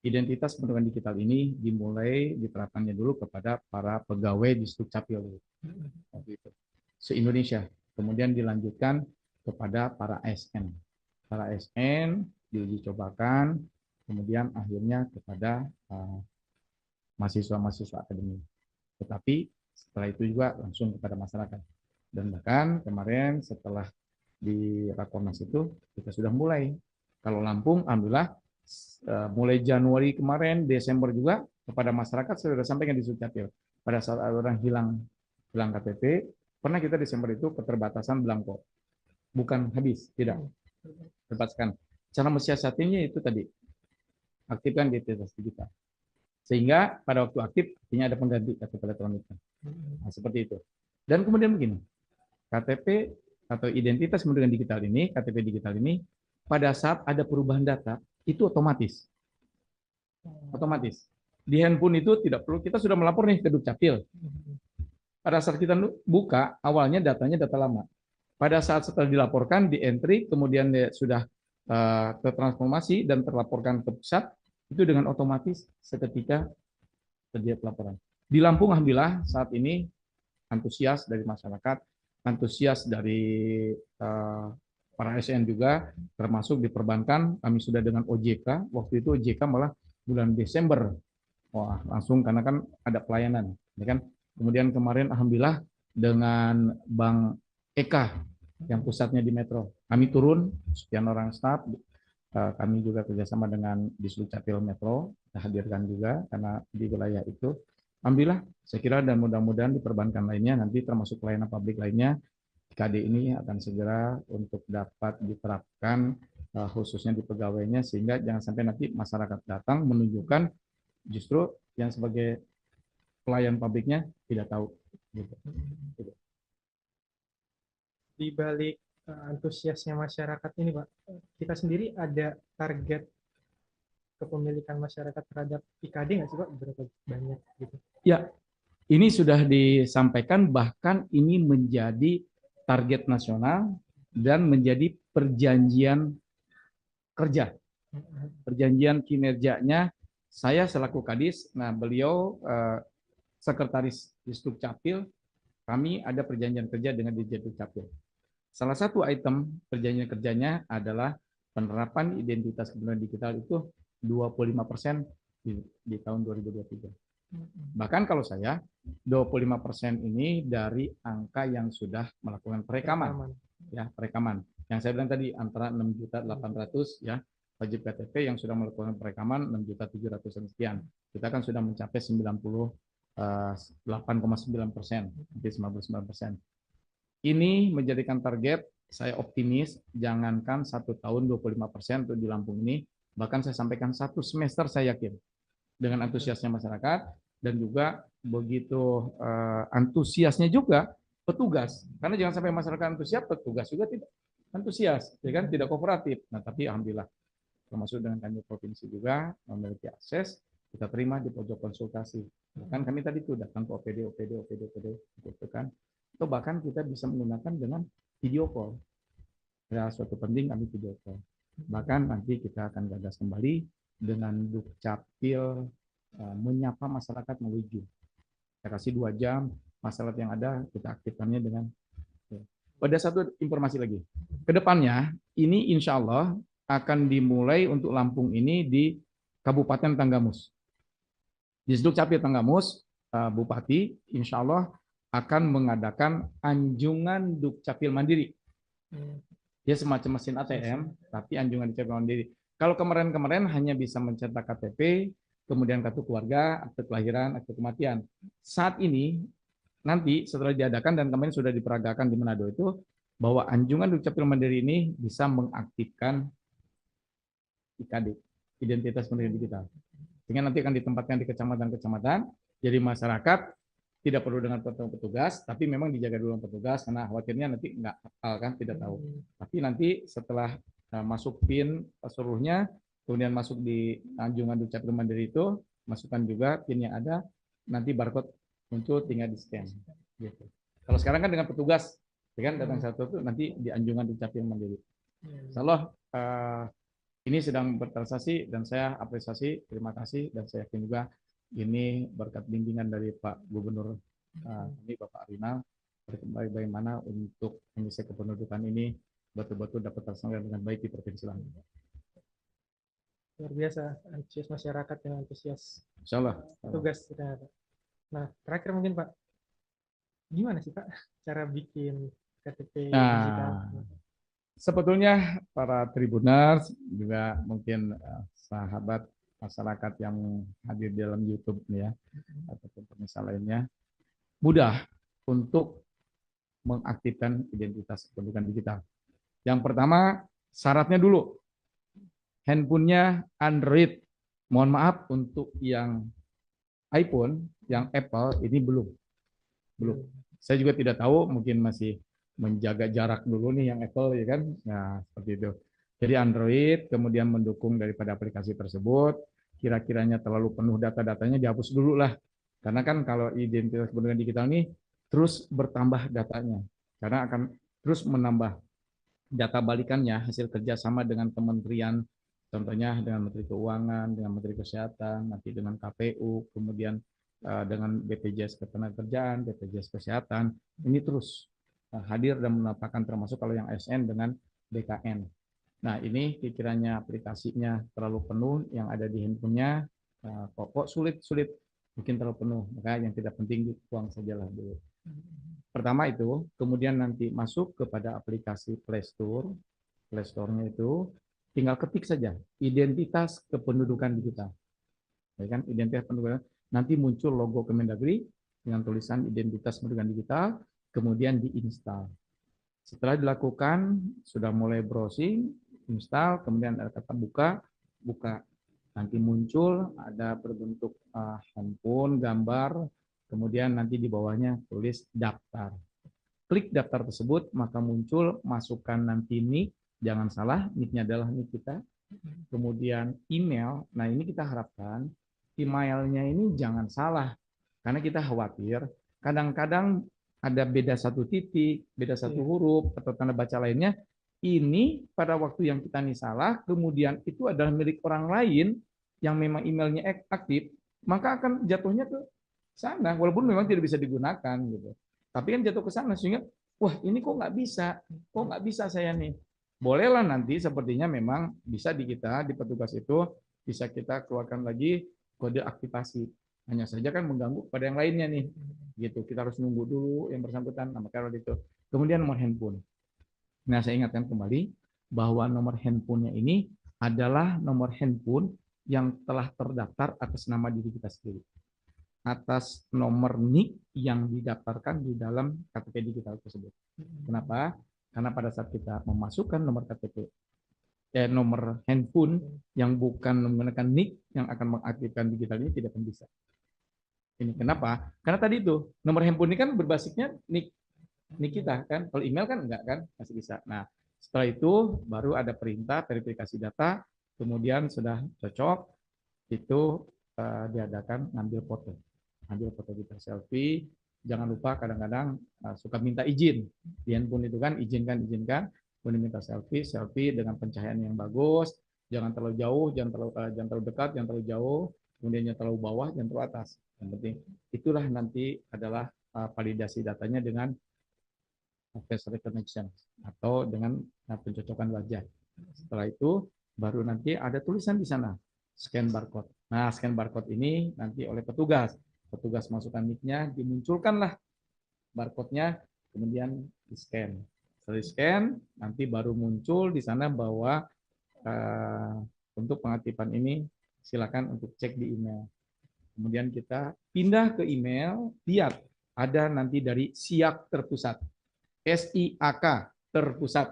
identitas pendudukan digital ini dimulai diterapkannya dulu kepada para pegawai di Sdukcapil gitu, se-Indonesia. Kemudian dilanjutkan kepada para ASN. Para ASN diuji cobakan, kemudian akhirnya kepada mahasiswa-mahasiswa akademik. Tetapi setelah itu juga langsung kepada masyarakat. Dan bahkan kemarin setelah di Rakornas itu kita sudah mulai. Kalau Lampung, alhamdulillah mulai Januari kemarin, Desember juga kepada masyarakat sudah sampaikan di Sdukcapil. Pada saat orang hilang KTP, pernah kita Desember itu keterbatasan belangko. Bukan habis, tidak. Terbataskan. Cara mensiasatinya itu tadi, aktifkan identitas digital. Sehingga pada waktu aktif, artinya ada pengganti KTP elektronik. Nah, seperti itu. Dan kemudian begini, KTP atau identitas pendudukan digital ini, KTP digital ini, pada saat ada perubahan data, itu otomatis. Otomatis. Di handphone itu tidak perlu, kita sudah melapor nih ke Dukcapil. Pada saat kita buka, awalnya datanya data lama. Pada saat setelah dilaporkan, di entry, kemudian dia sudah tertransformasi dan terlaporkan ke pusat, itu dengan otomatis seketika terjadi pelaporan. Di Lampung, alhamdulillah, saat ini antusias dari masyarakat, antusias dari para ASN juga, termasuk di perbankan, kami sudah dengan OJK, waktu itu OJK malah bulan Desember, wah langsung karena kan ada pelayanan, ya kan. Kemudian kemarin alhamdulillah dengan Bank Eka yang pusatnya di Metro, kami turun sekian orang staf, kami juga kerjasama dengan Disdukcapil Metro, kita hadirkan juga karena di wilayah itu, alhamdulillah saya kira dan mudah-mudahan di perbankan lainnya nanti termasuk pelayanan publik lainnya, KD ini akan segera untuk dapat diterapkan khususnya di pegawainya sehingga jangan sampai nanti masyarakat datang menunjukkan justru yang sebagai pelayan publiknya tidak tahu. Gitu. Di balik antusiasnya masyarakat ini, Pak, kita sendiri ada target kepemilikan masyarakat terhadap IKD nggak sih, Pak? Berapa banyak gitu? Ya, ini sudah disampaikan bahkan ini menjadi target nasional dan menjadi perjanjian kerja. Perjanjian kinerjanya saya selaku Kadis, nah beliau sekretaris Disdukcapil, kami ada perjanjian kerja dengan Disdukcapil. Salah satu item perjanjian kerjanya adalah penerapan identitas kependudukan digital itu 25% di tahun 2023. Bahkan kalau saya 25% ini dari angka yang sudah melakukan perekaman. Ya, perekaman. Yang saya bilang tadi antara 6.800.000 ya wajib KTP yang sudah melakukan perekaman 6.700.000 sekian. Kita kan sudah mencapai 98,9%, hampir 99%. Ini menjadikan target, saya optimis, jangankan 1 tahun 25% untuk di Lampung ini, bahkan saya sampaikan 1 semester saya yakin dengan antusiasnya masyarakat dan juga begitu antusiasnya juga petugas, karena jangan sampai masyarakat antusias, petugas juga tidak antusias, ya kan, tidak kooperatif. Nah, tapi alhamdulillah termasuk dengan kami provinsi juga memiliki akses, kita terima di pojok konsultasi. Bahkan kami tadi itu datang ke OPD, gitu kan. Atau bahkan kita bisa menggunakan dengan video call. Ya, suatu penting kami video call. Bahkan nanti kita akan gagas kembali dengan Dukcapil menyapa masyarakat melalui Zoom. Saya kasih 2 jam, masalah yang ada kita aktifkannya dengan. Ada satu informasi lagi. Kedepannya ini insya Allah akan dimulai untuk Lampung ini di Kabupaten Tanggamus. Di Dukcapil Tanggamus, Bupati insya Allah akan mengadakan anjungan Dukcapil Mandiri. Dia semacam mesin ATM, tapi anjungan Dukcapil Mandiri. Kalau kemarin-kemarin hanya bisa mencetak KTP, kemudian kartu keluarga, akte kelahiran, akte kematian. Saat ini, nanti setelah diadakan dan kemarin sudah diperagakan di Manado itu, bahwa anjungan Dukcapil Mandiri ini bisa mengaktifkan IKD, identitas pendudukan digital. Sehingga nanti akan ditempatkan di kecamatan-kecamatan, jadi masyarakat tidak perlu dengan petugas, tapi memang dijaga dulu petugas, karena khawatirnya nanti nggak hafal kan, tidak tahu. Tapi nanti setelah masuk PIN seluruhnya, kemudian masuk di anjungan Dukcapil Mandiri itu, masukkan juga PIN yang ada, nanti barcode muncul tinggal di scan. Gitu. Kalau sekarang kan dengan petugas, ya kan datang satu itu nanti di anjungan Dukcapil Mandiri. Insyaallah ini sedang bertransaksi dan saya apresiasi, terima kasih, dan saya yakin juga ini berkat bimbingan dari Pak Gubernur ini Bapak Arina, bagaimana untuk Indonesia kependudukan ini betul-betul dapat terlaksana dengan baik di Provinsi Lampung. Luar biasa antusias masyarakat yang antusias Insya Allah. tugas ternyata. Nah, terakhir mungkin Pak, gimana sih Pak cara bikin KTP digital? Sebetulnya para Tribuners juga mungkin sahabat masyarakat yang hadir di dalam YouTube nih ya, ataupun pemirsa lainnya, mudah untuk mengaktifkan identitas kependudukan digital. Yang pertama, syaratnya dulu, handphonenya Android. Mohon maaf untuk yang iPhone, yang Apple ini belum. Saya juga tidak tahu, mungkin masih menjaga jarak dulu nih yang Apple ya kan. Nah, seperti itu. Jadi Android kemudian mendukung daripada aplikasi tersebut, kira-kiranya terlalu penuh data-datanya dihapus dulu lah. Karena kan kalau identitas kependudukan digital ini terus bertambah datanya. Karena akan terus menambah data balikannya hasil kerjasama dengan kementerian, contohnya dengan Menteri Keuangan, dengan Menteri Kesehatan, nanti dengan KPU, kemudian dengan BPJS Ketenagakerjaan, BPJS Kesehatan, ini terus hadir dan menampakkan, termasuk kalau yang ASN dengan BKN. Nah, ini pikirannya aplikasinya terlalu penuh, yang ada di handphonenya kok sulit, mungkin terlalu penuh, maka yang tidak penting buang sajalah dulu. Pertama itu, kemudian nanti masuk kepada aplikasi Play Store, Play Store-nya itu tinggal ketik saja identitas kependudukan digital. Ya kan, identitas kependudukan, nanti muncul logo Kemendagri dengan tulisan identitas kependudukan digital, kemudian diinstal. Setelah dilakukan, sudah mulai browsing, install, kemudian ada kata buka, nanti muncul ada berbentuk handphone, gambar, kemudian nanti di bawahnya tulis daftar. Klik daftar tersebut, maka muncul masukkan nanti nick, jangan salah, nicknya adalah nick kita. Kemudian email, nah ini kita harapkan emailnya ini jangan salah, karena kita khawatir kadang-kadang ada beda satu titik, beda satu huruf, atau tanda baca lainnya, ini pada waktu yang kita ini salah, kemudian itu adalah milik orang lain yang memang emailnya aktif, maka akan jatuhnya ke sana, walaupun memang tidak bisa digunakan gitu. Tapi kan jatuh ke sana sehingga, wah ini kok nggak bisa saya nih. Bolehlah nanti sepertinya memang bisa di kita, di petugas itu, bisa kita keluarkan lagi kode aktivasi. Hanya saja kan mengganggu pada yang lainnya nih. Gitu. Kita harus nunggu dulu yang bersangkutan. Nah, maka itu. Kemudian nomor handphone. Nah, saya ingatkan kembali bahwa nomor handphonenya ini adalah nomor handphone yang telah terdaftar atas nama diri kita sendiri. Atas nomor NIK yang didaftarkan di dalam KTP digital tersebut. Kenapa? Karena pada saat kita memasukkan nomor KTP, nomor handphone yang bukan menggunakan NIK yang akan mengaktifkan digital ini tidak akan bisa. Ini kenapa? Karena tadi itu nomor handphone ini kan berbasisnya NIK kita kan. Kalau email kan enggak kan, masih bisa. Nah, setelah itu baru ada perintah verifikasi data, kemudian sudah cocok, itu diadakan ngambil foto kita selfie. Jangan lupa kadang-kadang suka minta izin di handphone itu kan, izinkan, kemudian minta selfie dengan pencahayaan yang bagus, jangan terlalu jauh, jangan terlalu dekat, jangan terlalu jauh, kemudian jangan terlalu bawah, jangan terlalu atas. Yang penting itulah nanti adalah validasi datanya dengan face recognition atau dengan pencocokan wajah. Setelah itu baru nanti ada tulisan di sana scan barcode. Nah, scan barcode ini nanti oleh petugas masukkan nicknya, dimunculkanlah barcode-nya, kemudian di-scan. Setelah di-scan, nanti baru muncul di sana bahwa untuk pengaktifan ini silakan untuk cek di email. Kemudian kita pindah ke email, lihat ada nanti dari SIAK terpusat. SIAK terpusat.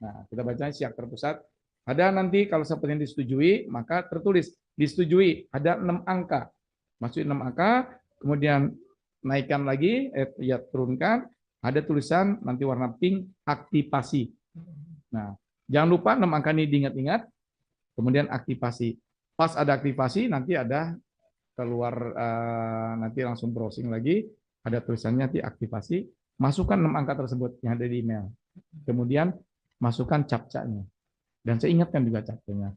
Nah, kita baca SIAK terpusat. Ada nanti kalau seperti yang disetujui, maka tertulis disetujui, ada 6 angka. Masukin 6 angka, kemudian naikkan lagi, ya turunkan, ada tulisan nanti warna pink, aktivasi. Nah, jangan lupa 6 angka ini diingat-ingat, kemudian aktivasi. Pas ada aktivasi, nanti ada keluar, nanti langsung browsing lagi, ada tulisannya nanti aktivasi, masukkan 6 angka tersebut yang ada di email. Kemudian masukkan captcha-nya. Dan saya ingatkan juga captcha-nya.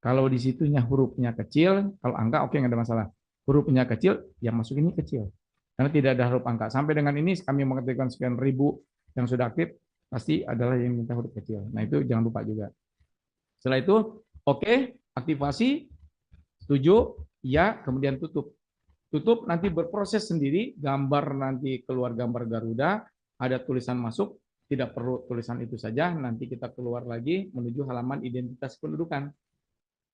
Kalau di situnya hurufnya kecil, kalau angka oke nggak ada masalah. Hurufnya kecil, yang masuk ini kecil. Karena tidak ada huruf angka. Sampai dengan ini kami mengaktifkan sekian ribu yang sudah aktif, pasti adalah yang minta huruf kecil. Nah itu jangan lupa juga. Setelah itu, oke, aktivasi, setuju, ya, kemudian tutup. Tutup nanti berproses sendiri, gambar nanti keluar gambar Garuda, ada tulisan masuk, tidak perlu tulisan itu saja, nanti kita keluar lagi menuju halaman identitas kependudukan.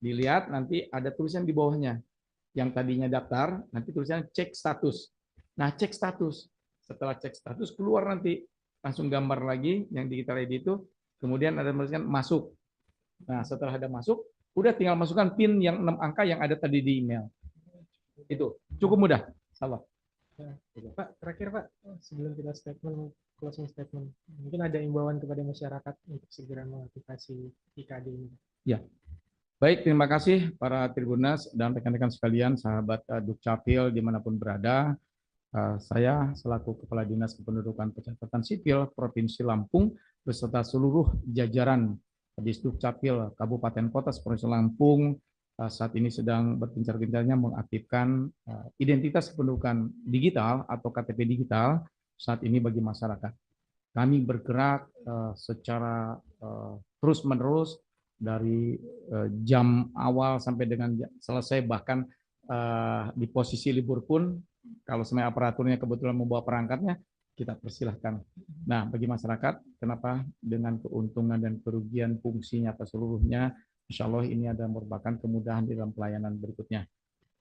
Dilihat nanti ada tulisan di bawahnya. Yang tadinya daftar, nanti tulisannya cek status. Nah, cek status. Setelah cek status, keluar nanti langsung gambar lagi yang digital ID itu, kemudian ada tulisan masuk. Nah, setelah ada masuk, udah tinggal masukkan PIN yang 6 angka yang ada tadi di email. Itu cukup mudah. Salah. Pak, terakhir Pak, sebelum kita closing statement, mungkin ada imbauan kepada masyarakat untuk segera mengaktifasi IKD ini. Ya. Baik, terima kasih para Tribunas dan rekan-rekan sekalian, sahabat Dukcapil dimanapun berada. Saya selaku Kepala Dinas Kependudukan Pencatatan Sipil Provinsi Lampung beserta seluruh jajaran Disdukcapil Kabupaten Kota Provinsi Lampung saat ini sedang bergencar-gencarnya mengaktifkan identitas kependudukan digital atau KTP digital saat ini bagi masyarakat. Kami bergerak secara terus-menerus dari jam awal sampai dengan selesai, bahkan di posisi libur pun kalau semua aparaturnya kebetulan membawa perangkatnya, kita persilahkan. Nah, bagi masyarakat, kenapa dengan keuntungan dan kerugian fungsinya atau seluruhnya, insya Allah ini ada merupakan kemudahan di dalam pelayanan berikutnya.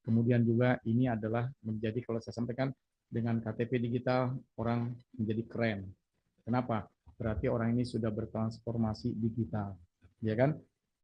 Kemudian juga ini adalah menjadi, kalau saya sampaikan, dengan KTP digital orang menjadi keren. Kenapa? Berarti orang ini sudah bertransformasi digital, ya kan?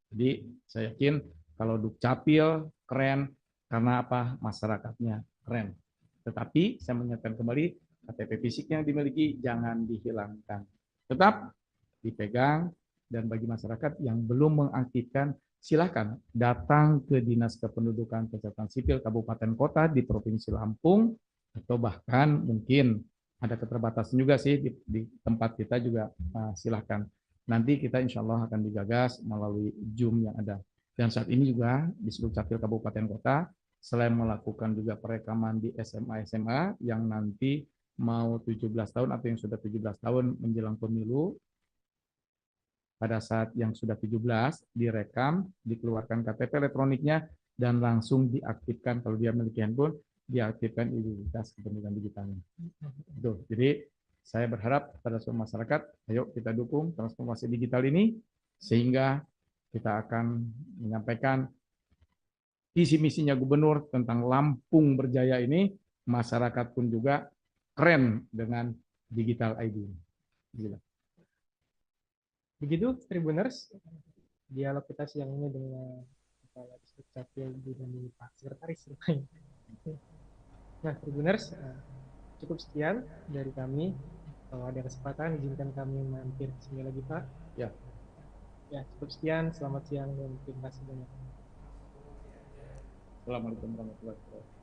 Jadi saya yakin kalau Dukcapil keren karena apa? Masyarakatnya keren. Tetapi saya mengingatkan kembali, KTP fisik yang dimiliki jangan dihilangkan. Tetap dipegang, dan bagi masyarakat yang belum mengaktifkan, silakan datang ke Dinas Kependudukan Pencatatan Sipil Kabupaten Kota di Provinsi Lampung, atau bahkan mungkin ada keterbatasan juga sih di tempat kita juga, silakan. Nanti kita insya Allah akan digagas melalui Zoom yang ada. Dan saat ini juga di seluruh Capil Kabupaten Kota, selain melakukan juga perekaman di SMA yang nanti mau 17 tahun atau yang sudah 17 tahun menjelang pemilu, pada saat yang sudah 17 direkam, dikeluarkan KTP elektroniknya, dan langsung diaktifkan kalau dia memiliki handphone, diaktifkan identitas kependudukan digitalnya. Itu. Jadi saya berharap pada seluruh masyarakat, ayo kita dukung transformasi digital ini, sehingga kita akan menyampaikan visi misinya gubernur tentang Lampung Berjaya ini, masyarakat pun juga keren dengan digital ID. Gila. Begitu Tribuners, dialog kita siang ini dengan Kepala Dukcapil dan Pak Sekretaris. Nah Tribuners, cukup sekian dari kami. Kalau ada kesempatan, izinkan kami mampir sini lagi Pak. Ya. Ya, cukup sekian. Selamat siang dan terima kasih banyak. Assalamualaikum warahmatullahi wabarakatuh.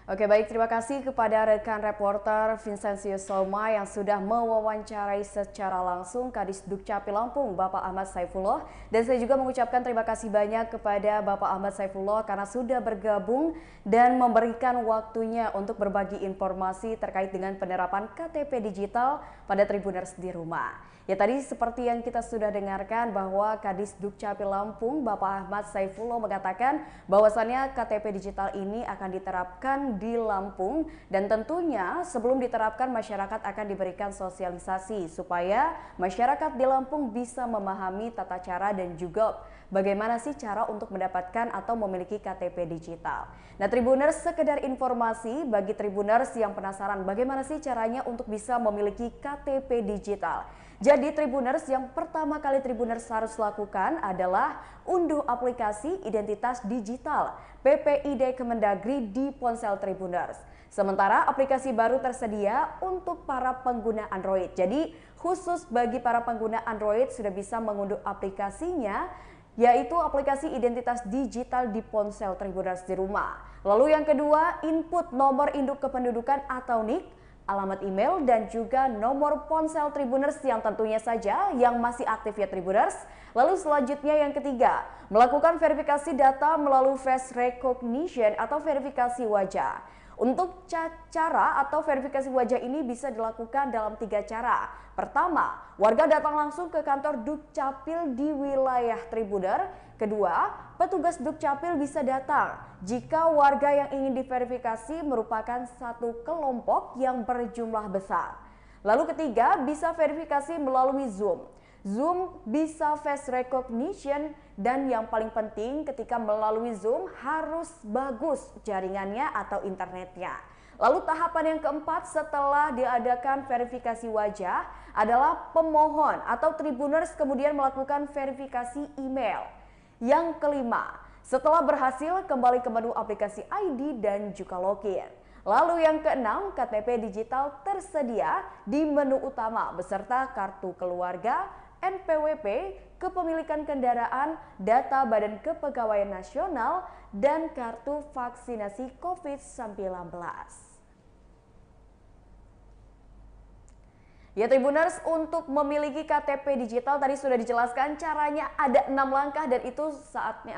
Oke, baik, terima kasih kepada rekan reporter Vincentius Soma yang sudah mewawancarai secara langsung Kadis Dukcapil Lampung, Bapak Ahmad Saifullah. Dan saya juga mengucapkan terima kasih banyak kepada Bapak Ahmad Saifullah karena sudah bergabung dan memberikan waktunya untuk berbagi informasi terkait dengan penerapan KTP digital pada Tribuners di rumah. Ya, tadi seperti yang kita sudah dengarkan bahwa Kadis Dukcapil Lampung, Bapak Ahmad Saifullah mengatakan bahwasannya KTP digital ini akan diterapkan di Lampung, dan tentunya sebelum diterapkan masyarakat akan diberikan sosialisasi supaya masyarakat di Lampung bisa memahami tata cara dan juga bagaimana sih cara untuk mendapatkan atau memiliki KTP digital. Nah Tribuners, sekedar informasi bagi Tribuners yang penasaran bagaimana sih caranya untuk bisa memiliki KTP digital. Jadi Tribuners, yang pertama kali Tribuners harus lakukan adalah unduh aplikasi identitas digital PPID Kemendagri di ponsel Tribuners. Sementara aplikasi baru tersedia untuk para pengguna Android. Jadi khusus bagi para pengguna Android sudah bisa mengunduh aplikasinya, yaitu aplikasi identitas digital di ponsel Tribuners di rumah. Lalu yang kedua, input nomor induk kependudukan atau NIK alamat email, dan juga nomor ponsel Tribuners yang tentunya saja yang masih aktif ya Tribuners. Lalu selanjutnya yang ketiga, melakukan verifikasi data melalui face recognition atau verifikasi wajah. Untuk cara atau verifikasi wajah ini bisa dilakukan dalam 3 cara. Pertama, warga datang langsung ke kantor Dukcapil di wilayah Tribuner. Kedua, petugas Dukcapil bisa datang jika warga yang ingin diverifikasi merupakan satu kelompok yang berjumlah besar. Lalu ketiga, bisa verifikasi melalui Zoom. Zoom bisa face recognition, dan yang paling penting ketika melalui Zoom harus bagus jaringannya atau internetnya. Lalu tahapan yang keempat setelah diadakan verifikasi wajah adalah pemohon atau Tribuners kemudian melakukan verifikasi email. Yang kelima, setelah berhasil kembali ke menu aplikasi ID dan juga login. Lalu yang keenam, KTP digital tersedia di menu utama beserta kartu keluarga, NPWP, kepemilikan kendaraan, data Badan Kepegawaian Nasional, dan kartu vaksinasi COVID-19. Ya Tribuners, untuk memiliki KTP digital tadi sudah dijelaskan caranya, ada 6 langkah dan itu saatnya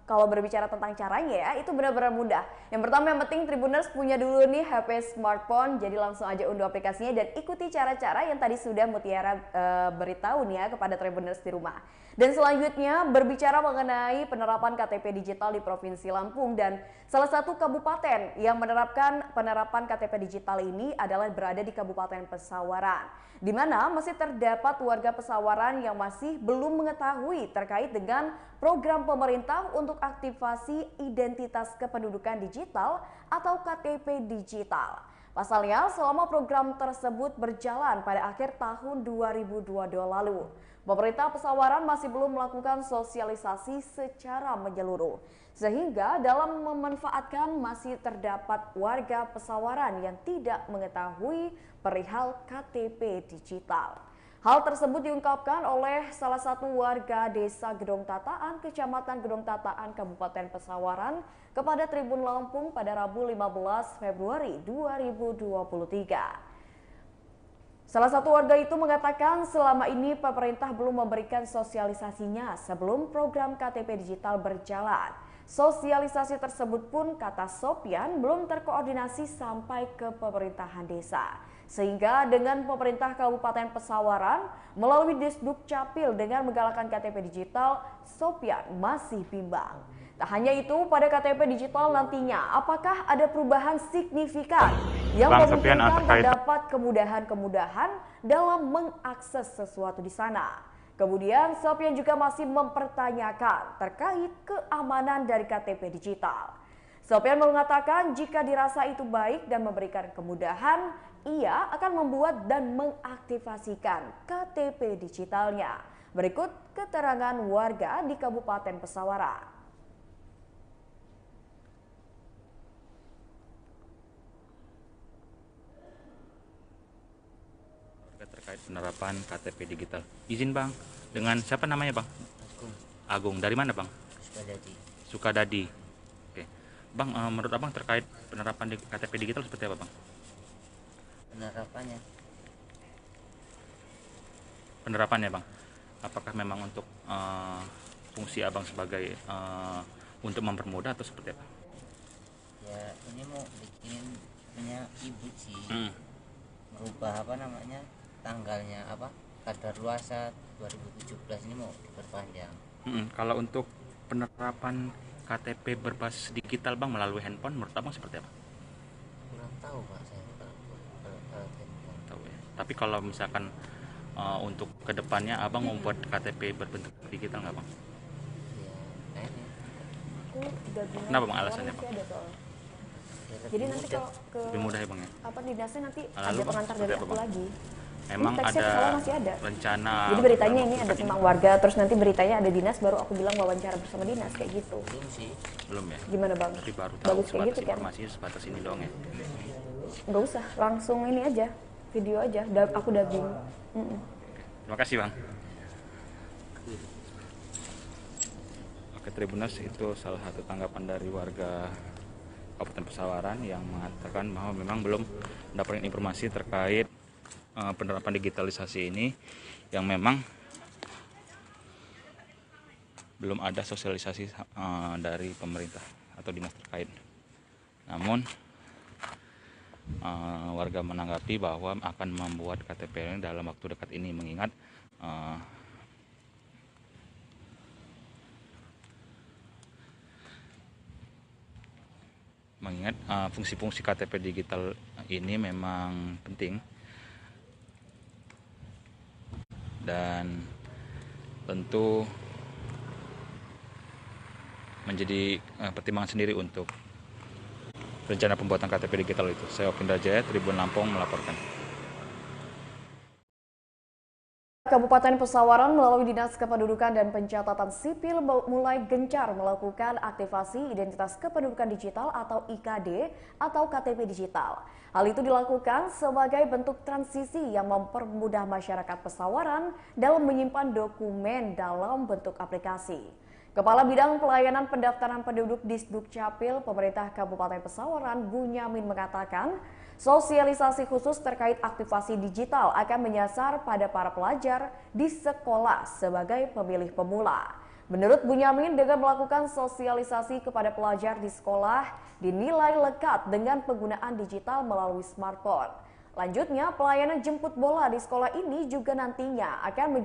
kalau berbicara tentang caranya ya, itu benar-benar mudah. Yang pertama yang penting Tribuners punya dulu nih HP smartphone, jadi langsung aja unduh aplikasinya dan ikuti cara-cara yang tadi sudah Mutiara beritahu nih ya kepada Tribuners di rumah. Dan selanjutnya berbicara mengenai penerapan KTP digital di Provinsi Lampung, dan salah satu kabupaten yang menerapkan penerapan KTP digital ini adalah berada di Kabupaten Pesawaran, di mana masih terdapat warga Pesawaran yang masih belum mengetahui terkait dengan program pemerintah untuk aktivasi identitas kependudukan digital atau KTP digital. Pasalnya, selama program tersebut berjalan pada akhir tahun 2022 lalu, pemerintah Pesawaran masih belum melakukan sosialisasi secara menyeluruh. Sehingga dalam memanfaatkan masih terdapat warga Pesawaran yang tidak mengetahui perihal KTP digital. Hal tersebut diungkapkan oleh salah satu warga Desa Gedong Tataan, Kecamatan Gedong Tataan, Kabupaten Pesawaran kepada Tribun Lampung pada Rabu 15 Februari 2023. Salah satu warga itu mengatakan selama ini pemerintah belum memberikan sosialisasinya sebelum program KTP digital berjalan. Sosialisasi tersebut pun, kata Sopyan, belum terkoordinasi sampai ke pemerintahan desa. Sehingga dengan pemerintah Kabupaten Pesawaran melalui Disduk Capil dengan menggalakkan KTP digital, Sopyan masih bimbang. Tak hanya itu, pada KTP digital nantinya apakah ada perubahan signifikan yang memungkinkan terdapat kemudahan-kemudahan dalam mengakses sesuatu di sana. Kemudian Sopyan juga masih mempertanyakan terkait keamanan dari KTP digital. Sopyan mengatakan jika dirasa itu baik dan memberikan kemudahan, ia akan membuat dan mengaktifasikan KTP digitalnya. Berikut keterangan warga di Kabupaten Pesawaran. Terkait penerapan KTP digital. Izin Bang, dengan siapa namanya Bang? Agung. Dari mana Bang? Sukadadi. Sukadadi. Oke. Bang, menurut Abang terkait penerapan KTP digital seperti apa Bang? Penerapannya Bang, apakah memang untuk fungsi Abang sebagai untuk mempermudah atau seperti apa? Ya ini mau bikin punya ibu sih, merubah tanggalnya kadaluarsa 2017 ini mau diperpanjang. Kalau untuk penerapan KTP berbasis digital Bang melalui handphone, menurut Abang seperti apa? Kurang tahu Pak saya kalau tahu ya. Tapi kalau misalkan untuk kedepannya Abang membuat KTP berbentuk digital nggak Bang? Ya kayaknya. Kenapa Bang alasannya Bang? Jadi nanti kalau ke lebih mudah ya Bang ya? dinasnya nanti Lalu, ada pengantar dari aku Bang? lagi. Emang teksnya ada masih ada rencana? Jadi beritanya ini ada tentang warga, terus nanti beritanya ada dinas, baru aku bilang wawancara bersama dinas kayak gitu. Belum ya? Gimana Bang? Tapi baru tahu. Bagus kayak gitu kan? Informasinya sebatas ini doang ya? Nggak usah, langsung ini aja, video aja, aku dubbing. Terima kasih Bang. Oke Tribuners, itu salah satu tanggapan dari warga Kabupaten Pesawaran yang mengatakan bahwa memang belum mendapatkan informasi terkait penerapan digitalisasi ini, yang memang belum ada sosialisasi dari pemerintah atau dinas terkait. Namun warga menanggapi bahwa akan membuat KTP dalam waktu dekat ini, mengingat fungsi-fungsi KTP digital ini memang penting dan tentu menjadi pertimbangan sendiri untuk rencana pembuatan KTP digital itu. Saya Okin Rajaya, Tribun Lampung melaporkan. Kabupaten Pesawaran melalui Dinas Kependudukan dan Pencatatan Sipil mulai gencar melakukan aktivasi identitas kependudukan digital atau IKD atau KTP digital. Hal itu dilakukan sebagai bentuk transisi yang mempermudah masyarakat Pesawaran dalam menyimpan dokumen dalam bentuk aplikasi. Kepala Bidang Pelayanan Pendaftaran Penduduk Disdukcapil Pemerintah Kabupaten Pesawaran, Bunyamin, mengatakan sosialisasi khusus terkait aktivasi digital akan menyasar pada para pelajar di sekolah sebagai pemilih pemula. Menurut Bunyamin, dengan melakukan sosialisasi kepada pelajar di sekolah dinilai lekat dengan penggunaan digital melalui smartphone. Lanjutnya, pelayanan jemput bola di sekolah ini juga nantinya akan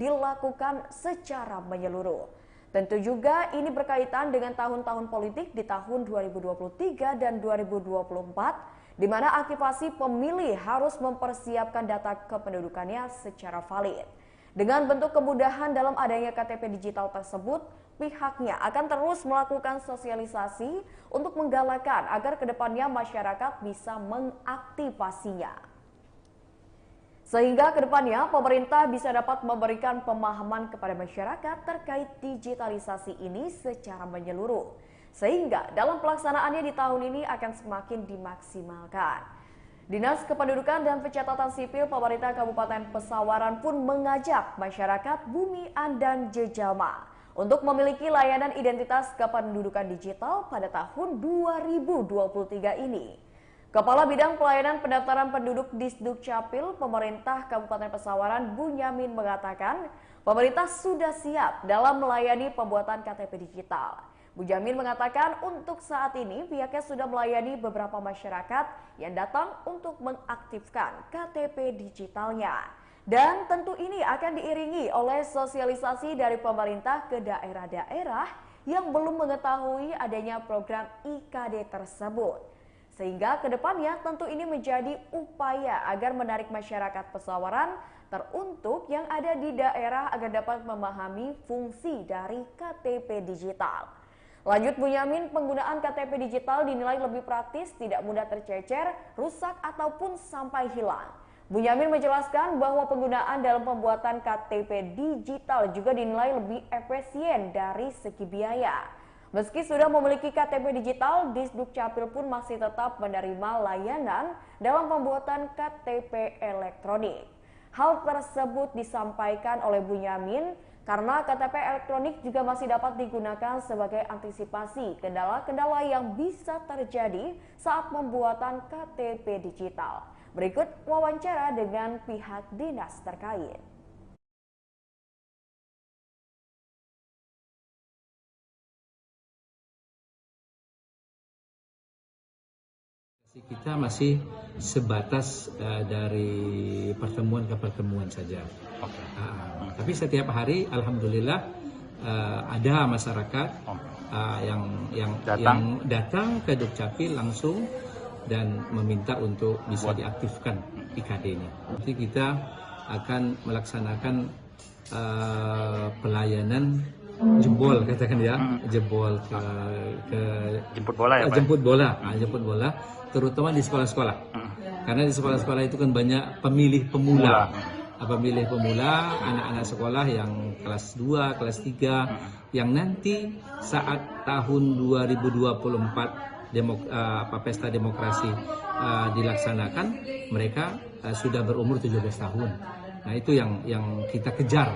dilakukan secara menyeluruh. Tentu juga ini berkaitan dengan tahun-tahun politik di tahun 2023 dan 2024, di mana aktivasi pemilih harus mempersiapkan data kependudukannya secara valid. Dengan bentuk kemudahan dalam adanya KTP digital tersebut, pihaknya akan terus melakukan sosialisasi untuk menggalakkan agar kedepannya masyarakat bisa mengaktifasinya. Sehingga kedepannya pemerintah bisa dapat memberikan pemahaman kepada masyarakat terkait digitalisasi ini secara menyeluruh. Sehingga dalam pelaksanaannya di tahun ini akan semakin dimaksimalkan. Dinas Kependudukan dan Pencatatan Sipil Pemerintah Kabupaten Pesawaran pun mengajak masyarakat Bumian dan Jejama untuk memiliki layanan identitas kependudukan digital pada tahun 2023 ini. Kepala Bidang Pelayanan Pendaftaran Penduduk Disdukcapil Pemerintah Kabupaten Pesawaran, Bunyamin, mengatakan pemerintah sudah siap dalam melayani pembuatan KTP digital. Bunyamin mengatakan untuk saat ini pihaknya sudah melayani beberapa masyarakat yang datang untuk mengaktifkan KTP digitalnya. Dan tentu ini akan diiringi oleh sosialisasi dari pemerintah ke daerah-daerah yang belum mengetahui adanya program IKD tersebut. Sehingga kedepannya tentu ini menjadi upaya agar menarik masyarakat Pesawaran teruntuk yang ada di daerah agar dapat memahami fungsi dari KTP digital. Lanjut Bunyamin, penggunaan KTP digital dinilai lebih praktis, tidak mudah tercecer, rusak ataupun sampai hilang. Bunyamin menjelaskan bahwa penggunaan dalam pembuatan KTP digital juga dinilai lebih efisien dari segi biaya. Meski sudah memiliki KTP digital, Disdukcapil pun masih tetap menerima layanan dalam pembuatan KTP elektronik. Hal tersebut disampaikan oleh Bunyamin karena KTP elektronik juga masih dapat digunakan sebagai antisipasi kendala-kendala yang bisa terjadi saat pembuatan KTP digital. Berikut wawancara dengan pihak dinas terkait. Kita masih sebatas dari pertemuan ke pertemuan saja. Tapi setiap hari, alhamdulillah ada masyarakat yang datang ke Dukcapil langsung dan meminta untuk bisa diaktifkan IKD-nya. Nanti kita akan melaksanakan pelayanan jempol, katakan ya, jempol ke Jemput bola ya, Pak? Jemput bola, terutama di sekolah-sekolah. Karena di sekolah-sekolah itu kan banyak pemilih pemula. Pemilih pemula, anak-anak sekolah yang kelas 2, kelas 3, yang nanti saat tahun 2024 pesta demokrasi dilaksanakan, mereka sudah berumur 17 tahun. Nah, itu yang kita kejar,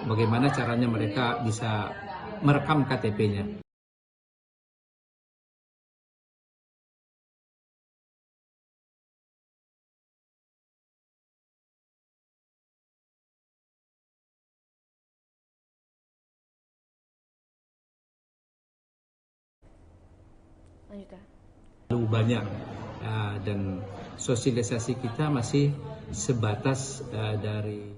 bagaimana caranya mereka bisa merekam KTP-nya. Lanjut ya. Terlalu banyak dan sosialisasi kita masih sebatas dari.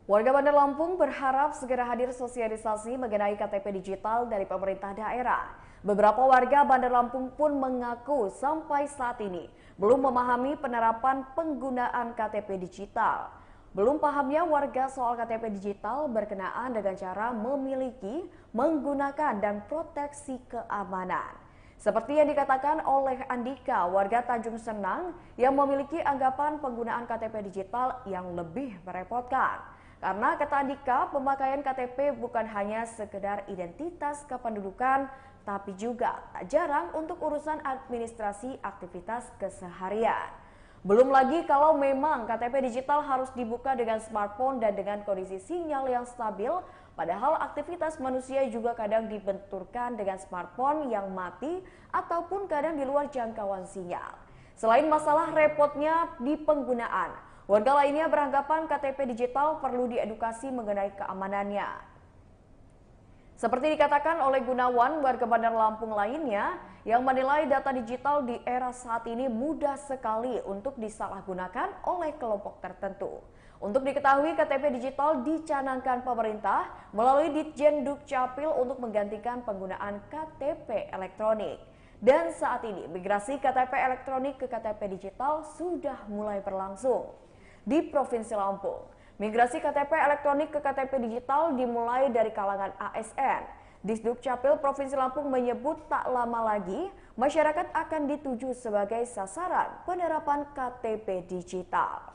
Warga Bandar Lampung berharap segera hadir sosialisasi mengenai KTP digital dari pemerintah daerah. Beberapa warga Bandar Lampung pun mengaku sampai saat ini belum memahami penerapan penggunaan KTP digital. Belum pahamnya warga soal KTP digital berkenaan dengan cara memiliki, menggunakan, dan proteksi keamanan. Seperti yang dikatakan oleh Andika, warga Tanjung Senang yang memiliki anggapan penggunaan KTP digital yang lebih merepotkan. Karena kata Andika, pemakaian KTP bukan hanya sekedar identitas kependudukan, tapi juga tak jarang untuk urusan administrasi aktivitas keseharian. Belum lagi kalau memang KTP digital harus dibuka dengan smartphone dan dengan kondisi sinyal yang stabil, padahal aktivitas manusia juga kadang dibenturkan dengan smartphone yang mati ataupun kadang di luar jangkauan sinyal. Selain masalah repotnya di penggunaan, warga lainnya beranggapan KTP digital perlu diedukasi mengenai keamanannya. Seperti dikatakan oleh Gunawan, warga Bandar Lampung lainnya yang menilai data digital di era saat ini mudah sekali untuk disalahgunakan oleh kelompok tertentu. Untuk diketahui, KTP digital dicanangkan pemerintah melalui Ditjen Dukcapil untuk menggantikan penggunaan KTP elektronik. Dan saat ini migrasi KTP elektronik ke KTP digital sudah mulai berlangsung di Provinsi Lampung. Migrasi KTP elektronik ke KTP digital dimulai dari kalangan ASN. Disdukcapil Provinsi Lampung menyebut tak lama lagi masyarakat akan dituju sebagai sasaran penerapan KTP digital.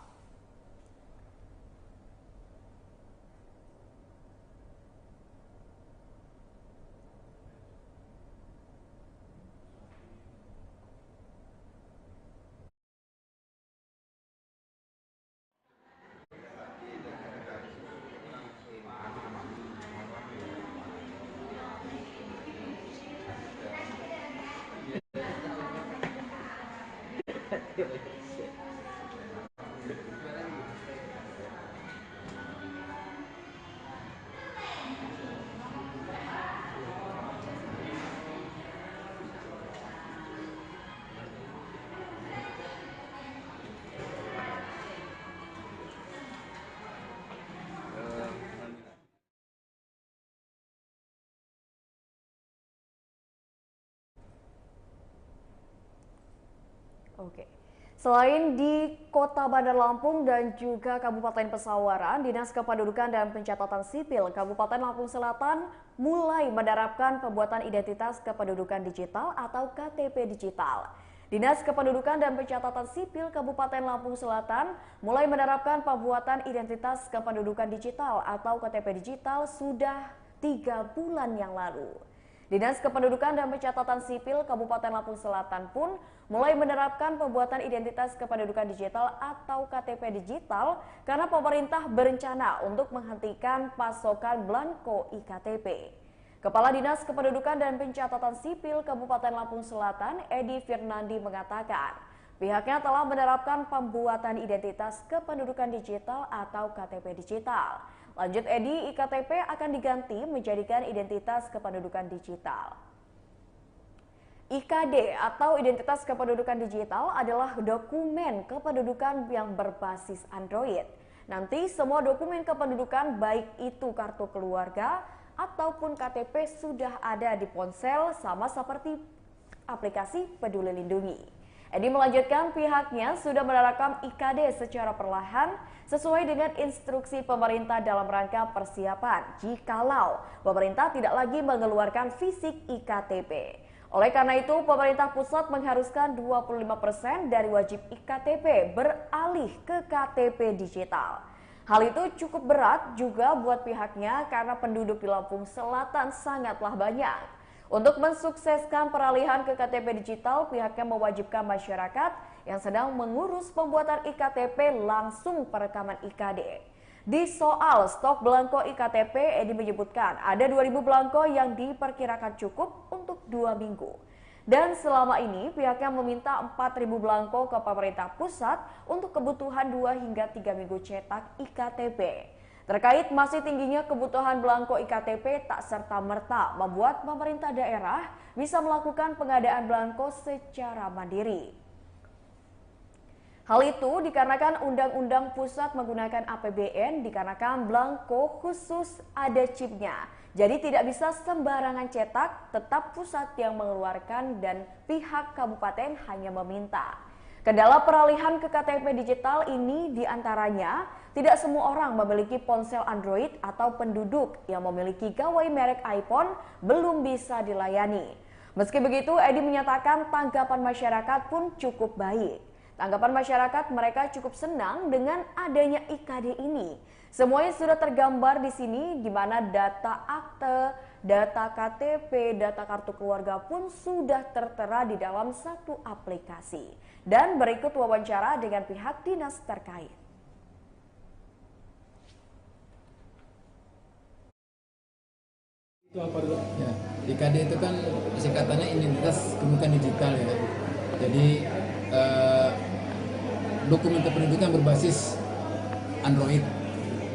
Oke. Selain di Kota Bandar Lampung dan juga Kabupaten Pesawaran, Dinas Kependudukan dan Pencatatan Sipil Kabupaten Lampung Selatan mulai menerapkan pembuatan identitas kependudukan digital atau KTP digital. Dinas Kependudukan dan Pencatatan Sipil Kabupaten Lampung Selatan mulai menerapkan pembuatan identitas kependudukan digital atau KTP digital sudah 3 bulan yang lalu. Dinas Kependudukan dan Pencatatan Sipil Kabupaten Lampung Selatan pun mulai menerapkan pembuatan identitas kependudukan digital atau KTP digital karena pemerintah berencana untuk menghentikan pasokan belangko iktp. Kepala Dinas Kependudukan dan Pencatatan Sipil Kabupaten Lampung Selatan, Edi Firnandi mengatakan, pihaknya telah menerapkan pembuatan identitas kependudukan digital atau KTP digital. Lanjut Edi, iktp akan diganti menjadikan identitas kependudukan digital. IKD atau Identitas Kependudukan Digital adalah dokumen kependudukan yang berbasis Android. Nanti semua dokumen kependudukan baik itu kartu keluarga ataupun KTP sudah ada di ponsel sama seperti aplikasi Peduli Lindungi. Edi melanjutkan pihaknya sudah menerapkan IKD secara perlahan sesuai dengan instruksi pemerintah dalam rangka persiapan jikalau pemerintah tidak lagi mengeluarkan fisik iktp. Oleh karena itu, pemerintah pusat mengharuskan 25% dari wajib iktp beralih ke KTP digital. Hal itu cukup berat juga buat pihaknya karena penduduk di Lampung Selatan sangatlah banyak. Untuk mensukseskan peralihan ke KTP digital, pihaknya mewajibkan masyarakat yang sedang mengurus pembuatan iktp langsung perekaman IKD. Di soal stok belangko iktp, Edi menyebutkan ada 2.000 belangko yang diperkirakan cukup untuk 2 minggu. Dan selama ini pihaknya meminta 4.000 belangko ke pemerintah pusat untuk kebutuhan 2 hingga 3 minggu cetak iktp. Terkait masih tingginya kebutuhan belangko iktp tak serta-merta membuat pemerintah daerah bisa melakukan pengadaan belangko secara mandiri. Hal itu dikarenakan Undang-Undang Pusat menggunakan APBN dikarenakan belangko khusus ada chipnya. Jadi tidak bisa sembarangan cetak, tetap pusat yang mengeluarkan dan pihak kabupaten hanya meminta. Kendala peralihan ke KTP digital ini diantaranya tidak semua orang memiliki ponsel Android atau penduduk yang memiliki gawai merek iPhone belum bisa dilayani. Meski begitu, Edi menyatakan tanggapan masyarakat pun cukup baik. Tanggapan masyarakat mereka cukup senang dengan adanya IKD ini. Semuanya sudah tergambar di sini, di mana data akte, data KTP, data kartu keluarga pun sudah tertera di dalam satu aplikasi. Dan berikut wawancara dengan pihak dinas terkait. Itu apa dulu? Ya, IKD itu kan singkatannya identitas kependudukan digital ya. Jadi dokumen kependudukan berbasis Android.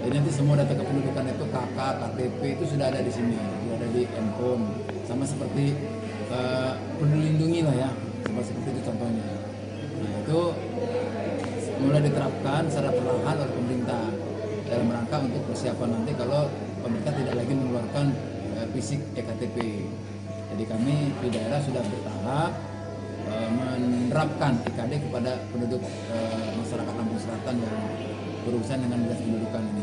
Jadi nanti semua data kependudukan itu KK, KTP itu sudah ada di sini, sudah ada di handphone. Sama seperti Peduli Lindungi lah ya, seperti itu contohnya. Nah itu mulai diterapkan secara perlahan oleh pemerintah dalam rangka untuk persiapan nanti kalau pemerintah tidak lagi mengeluarkan fisik ektp. Jadi kami di daerah sudah bertahap menerapkan IKD kepada penduduk masyarakat Lampung Selatan yang berurusan dengan dinas pendudukan ini.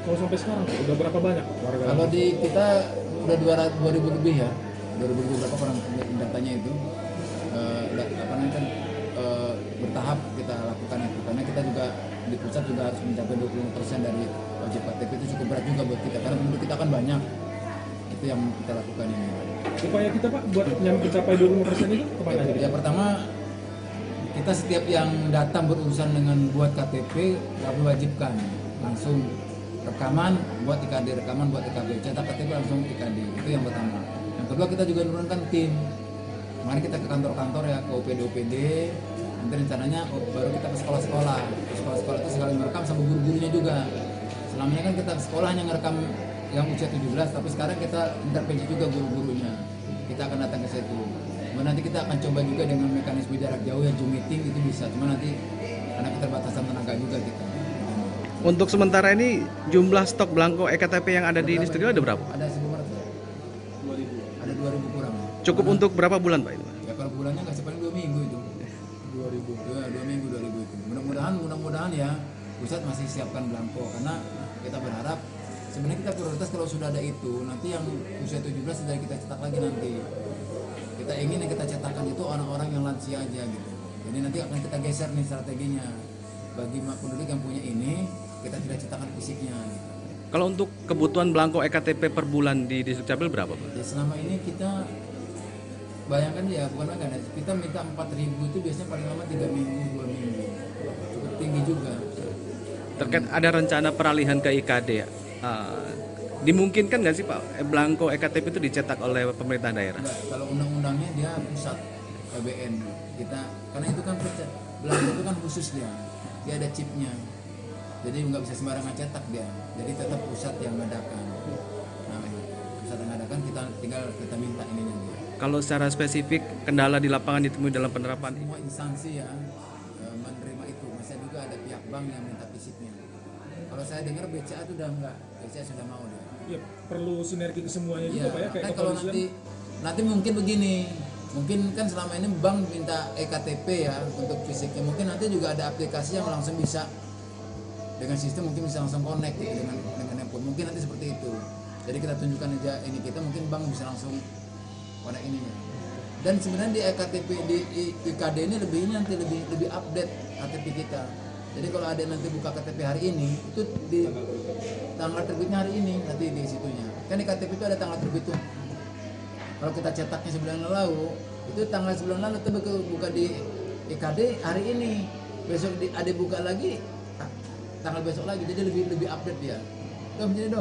Kalau sampai sekarang udah berapa banyak warga? Kalau di kita udah 2000 lebih ya, 2000 lebih berapa orang datanya itu bertahap kita lakukan itu karena kita juga di pusat juga harus mencapai 20% dari wajib KTP. Itu cukup berat juga buat kita karena penduduk kita kan banyak. Itu yang kita lakukan ini. Upaya kita Pak buat yang mencapai 20% itu kemana aja? Yang pertama kita setiap yang datang berurusan dengan buat KTP kami wajibkan langsung rekaman buat IKD, rekaman buat IKB, cetak KTP langsung IKD. Itu yang pertama. Yang kedua kita juga menurunkan tim. Kemarin kita ke kantor-kantor ya, ke OPD, nanti rencananya baru kita ke sekolah-sekolah. Ke sekolah-sekolah itu sekali merekam sama guru-gurunya juga. Selama ini kan kita sekolah hanya ngerekam yang usia 17, tapi sekarang kita intervensi juga guru-gurunya. Kita akan datang ke situ. Nanti kita akan coba juga dengan mekanisme jarak jauh yang Zoom meeting itu bisa. Cuma nanti karena keterbatasan tenaga juga kita. Untuk sementara ini jumlah stok belangko ektp yang ada di distrik ada berapa? Ada 1.500. 2000. Ada 2000 kurang. Cukup karena, untuk berapa bulan Pak itu? Ya kalau bulannya nggak sepaling 2 minggu itu. 2000. Ya, 2 minggu 2000 itu. Mudah-mudahan ya pusat masih siapkan belangko karena kita berharap sebenarnya kita prioritas kalau sudah ada itu nanti yang usia 17 sudah kita cetak lagi nanti. Kita ingin yang kita cetakkan itu orang-orang yang lansia aja gitu. Jadi nanti akan kita geser nih strateginya. Bagi penduduk yang punya ini, kita tidak cetakkan fisiknya gitu. Kalau untuk kebutuhan belangko ektp per bulan di Distrik Capil berapa Pak? Ya, selama ini kita bayangkan ya, bukan bayangkan, kita minta 4.000 itu biasanya paling lama 3 minggu, 2 minggu. Cukup tinggi juga. Terkait ada rencana peralihan ke IKD ya? Dimungkinkan nggak sih Pak belangko ektp itu dicetak oleh pemerintah daerah? Enggak, kalau undang-undangnya dia pusat APBN kita, karena itu kan belangko itu kan khusus dia ada chipnya, jadi nggak bisa sembarangan cetak dia, jadi tetap pusat yang mengadakan. Nah, pusat yang mengadakan kita tinggal kita minta ininya dia. Kalau secara spesifik kendala di lapangan ditemui dalam penerapan? Semua instansi ya menerima itu, masih juga ada pihak bank yang minta fisiknya. Kalau saya dengar BCA itu udah enggak, BCA sudah mau dia. Ya, perlu sinergi ke semuanya juga ya, Pak ya, kayak kan kalau nanti mungkin begini, mungkin kan selama ini bank minta ektp ya untuk fisiknya, mungkin nanti juga ada aplikasi yang langsung bisa dengan sistem mungkin bisa langsung connect gitu, dengan handphone, mungkin nanti seperti itu. Jadi kita tunjukkan aja ini kita, mungkin bank bisa langsung connect ininya. Dan sebenarnya di ektp di IKD ini nanti lebih update KTP kita. Jadi kalau ada nanti buka KTP hari ini, itu di tanggal terbitnya hari ini nanti di situnya. Kan di KTP itu ada tanggal terbit tuh. Kalau kita cetaknya sebulan lalu, itu tanggal sebulan lalu itu buka di IKD hari ini. Besok ada buka lagi tanggal besok lagi. Jadi lebih update dia. Ini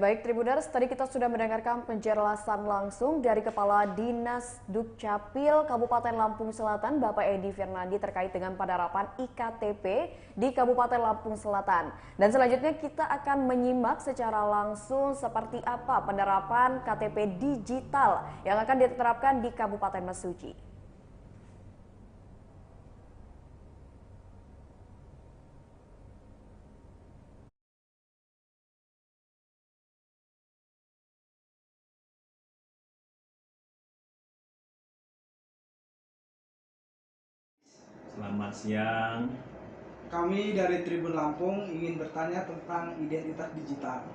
baik Tribuners, tadi kita sudah mendengarkan penjelasan langsung dari Kepala Dinas Dukcapil Kabupaten Lampung Selatan, Bapak Edi Firnandi terkait dengan penerapan IKTP di Kabupaten Lampung Selatan. Dan selanjutnya kita akan menyimak secara langsung seperti apa penerapan KTP digital yang akan diterapkan di Kabupaten Mesuji. Selamat siang. Kami dari Tribun Lampung ingin bertanya tentang identitas digital.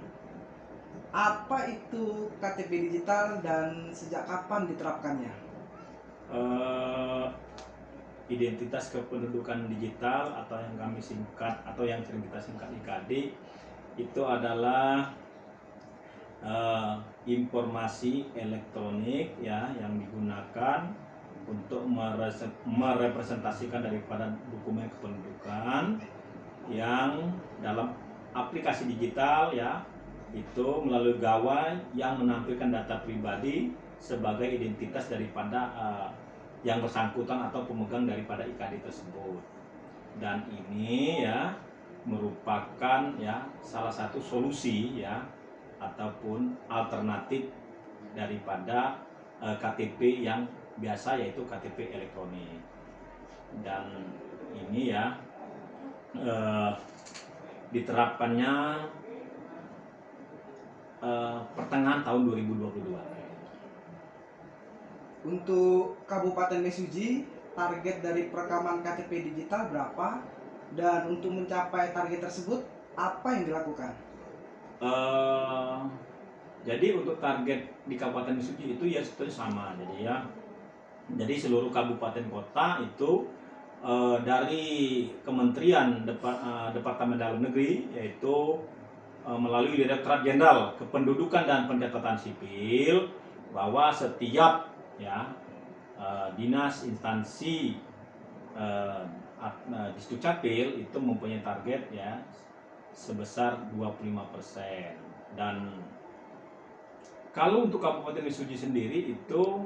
Apa itu KTP digital dan sejak kapan diterapkannya? Identitas kependudukan digital atau yang kami singkat atau yang sering kita singkat IKD itu adalah informasi elektronik ya yang digunakan untuk merepresentasikan daripada dokumen kependudukan yang dalam aplikasi digital ya itu melalui gawai yang menampilkan data pribadi sebagai identitas daripada yang bersangkutan atau pemegang daripada IKD tersebut. Dan ini ya merupakan ya salah satu solusi ya ataupun alternatif daripada KTP yang biasa yaitu KTP elektronik. Dan ini ya diterapkannya pertengahan tahun 2022. Untuk Kabupaten Mesuji, target dari perekaman KTP digital berapa? Dan untuk mencapai target tersebut, apa yang dilakukan? Jadi untuk target di Kabupaten Mesuji itu ya sebetulnya sama. Jadi seluruh kabupaten kota itu dari Kementerian Departemen Dalam Negeri yaitu melalui Direktorat Jenderal Kependudukan dan Pencatatan Sipil bahwa setiap ya dinas instansi di Dukcapil itu mempunyai target ya sebesar 25%. Dan kalau untuk Kabupaten Mesuji sendiri itu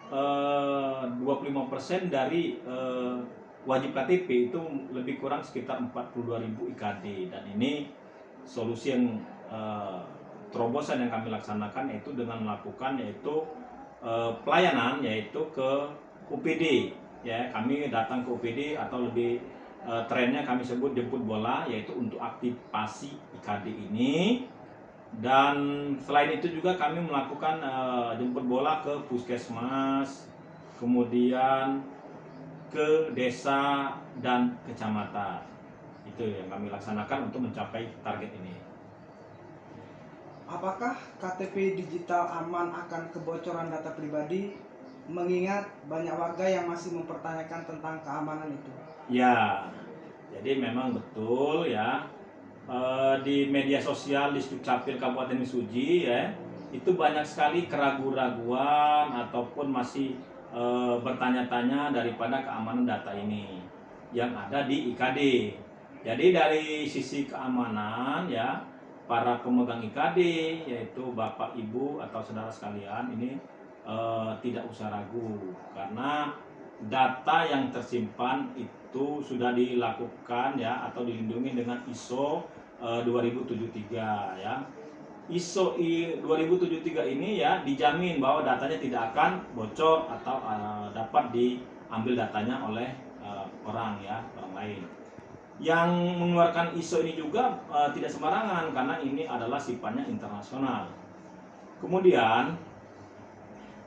25% dari wajib KTP itu lebih kurang sekitar 42.000 IKD. Dan ini solusi yang terobosan yang kami laksanakan yaitu dengan melakukan pelayanan yaitu ke UPD ya. Kami datang ke UPD atau lebih trennya kami sebut jemput bola yaitu untuk aktivasi IKD ini. Dan selain itu juga kami melakukan jemput bola ke puskesmas, kemudian ke desa dan kecamatan. Itu yang kami laksanakan untuk mencapai target ini. Apakah KTP digital aman akan kebocoran data pribadi mengingat banyak warga yang masih mempertanyakan tentang keamanan itu? Ya, jadi memang betul ya. Di media sosial di Dukcapil Kabupaten Mesuji ya itu banyak sekali keraguan-raguan ataupun masih bertanya-tanya daripada keamanan data ini yang ada di IKD. Jadi dari sisi keamanan ya para pemegang IKD yaitu Bapak Ibu atau saudara sekalian ini tidak usah ragu karena data yang tersimpan itu sudah dilakukan ya atau dilindungi dengan ISO 2073 ya. ISO 2073 ini ya dijamin bahwa datanya tidak akan bocor atau dapat diambil datanya oleh orang lain. Yang mengeluarkan ISO ini juga tidak sembarangan karena ini adalah sifatnya internasional. Kemudian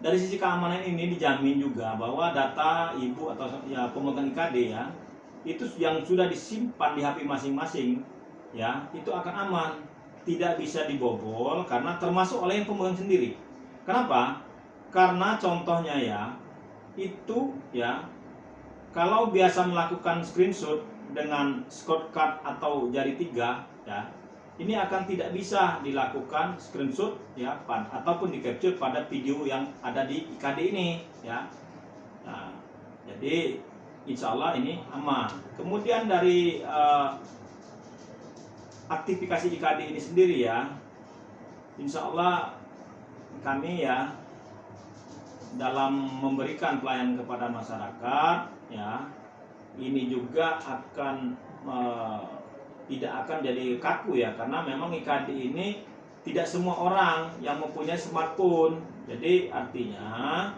dari sisi keamanan ini dijamin juga bahwa data ibu atau ya pemegang IKD ya itu yang sudah disimpan di HP masing-masing ya itu akan aman, tidak bisa dibobol karena termasuk oleh yang pemegang sendiri. Kenapa? Karena contohnya ya itu ya kalau biasa melakukan screenshot dengan shortcut atau jari 3 ya ini akan tidak bisa dilakukan screenshot ya ataupun di capture pada video yang ada di IKD ini ya. Nah, jadi insya Allah ini aman. Kemudian dari aktifikasi IKD ini sendiri ya insya Allah kami ya dalam memberikan pelayanan kepada masyarakat ya, ini juga akan tidak akan jadi kaku ya, karena memang IKD ini tidak semua orang yang mempunyai smartphone. Jadi artinya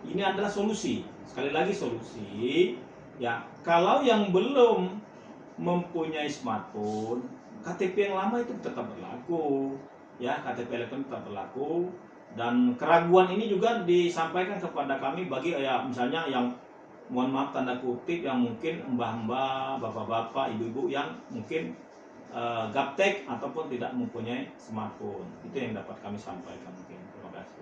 ini adalah solusi, sekali lagi solusi ya. Kalau yang belum mempunyai smartphone, KTP yang lama itu tetap berlaku ya, KTP elektronik tetap berlaku. Dan keraguan ini juga disampaikan kepada kami bagi ya misalnya yang mohon maaf tanda kutip yang mungkin mbah-mbah, bapak-bapak, ibu-ibu yang mungkin gaptek ataupun tidak mempunyai smartphone. Itu yang dapat kami sampaikan mungkin. Terima kasih.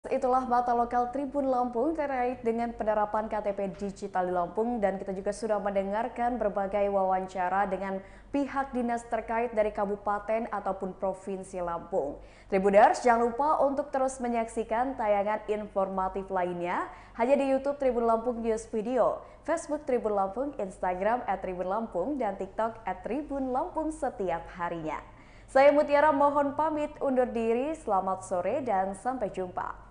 Itulah Mata Lokal Tribun Lampung terkait dengan penerapan KTP digital di Lampung, dan kita juga sudah mendengarkan berbagai wawancara dengan pihak dinas terkait dari kabupaten ataupun provinsi Lampung. Tribuners, jangan lupa untuk terus menyaksikan tayangan informatif lainnya hanya di YouTube Tribun Lampung News Video, Facebook Tribun Lampung, Instagram @Tribun Lampung, dan TikTok @Tribun Lampung setiap harinya. Saya Mutiara mohon pamit undur diri, selamat sore dan sampai jumpa.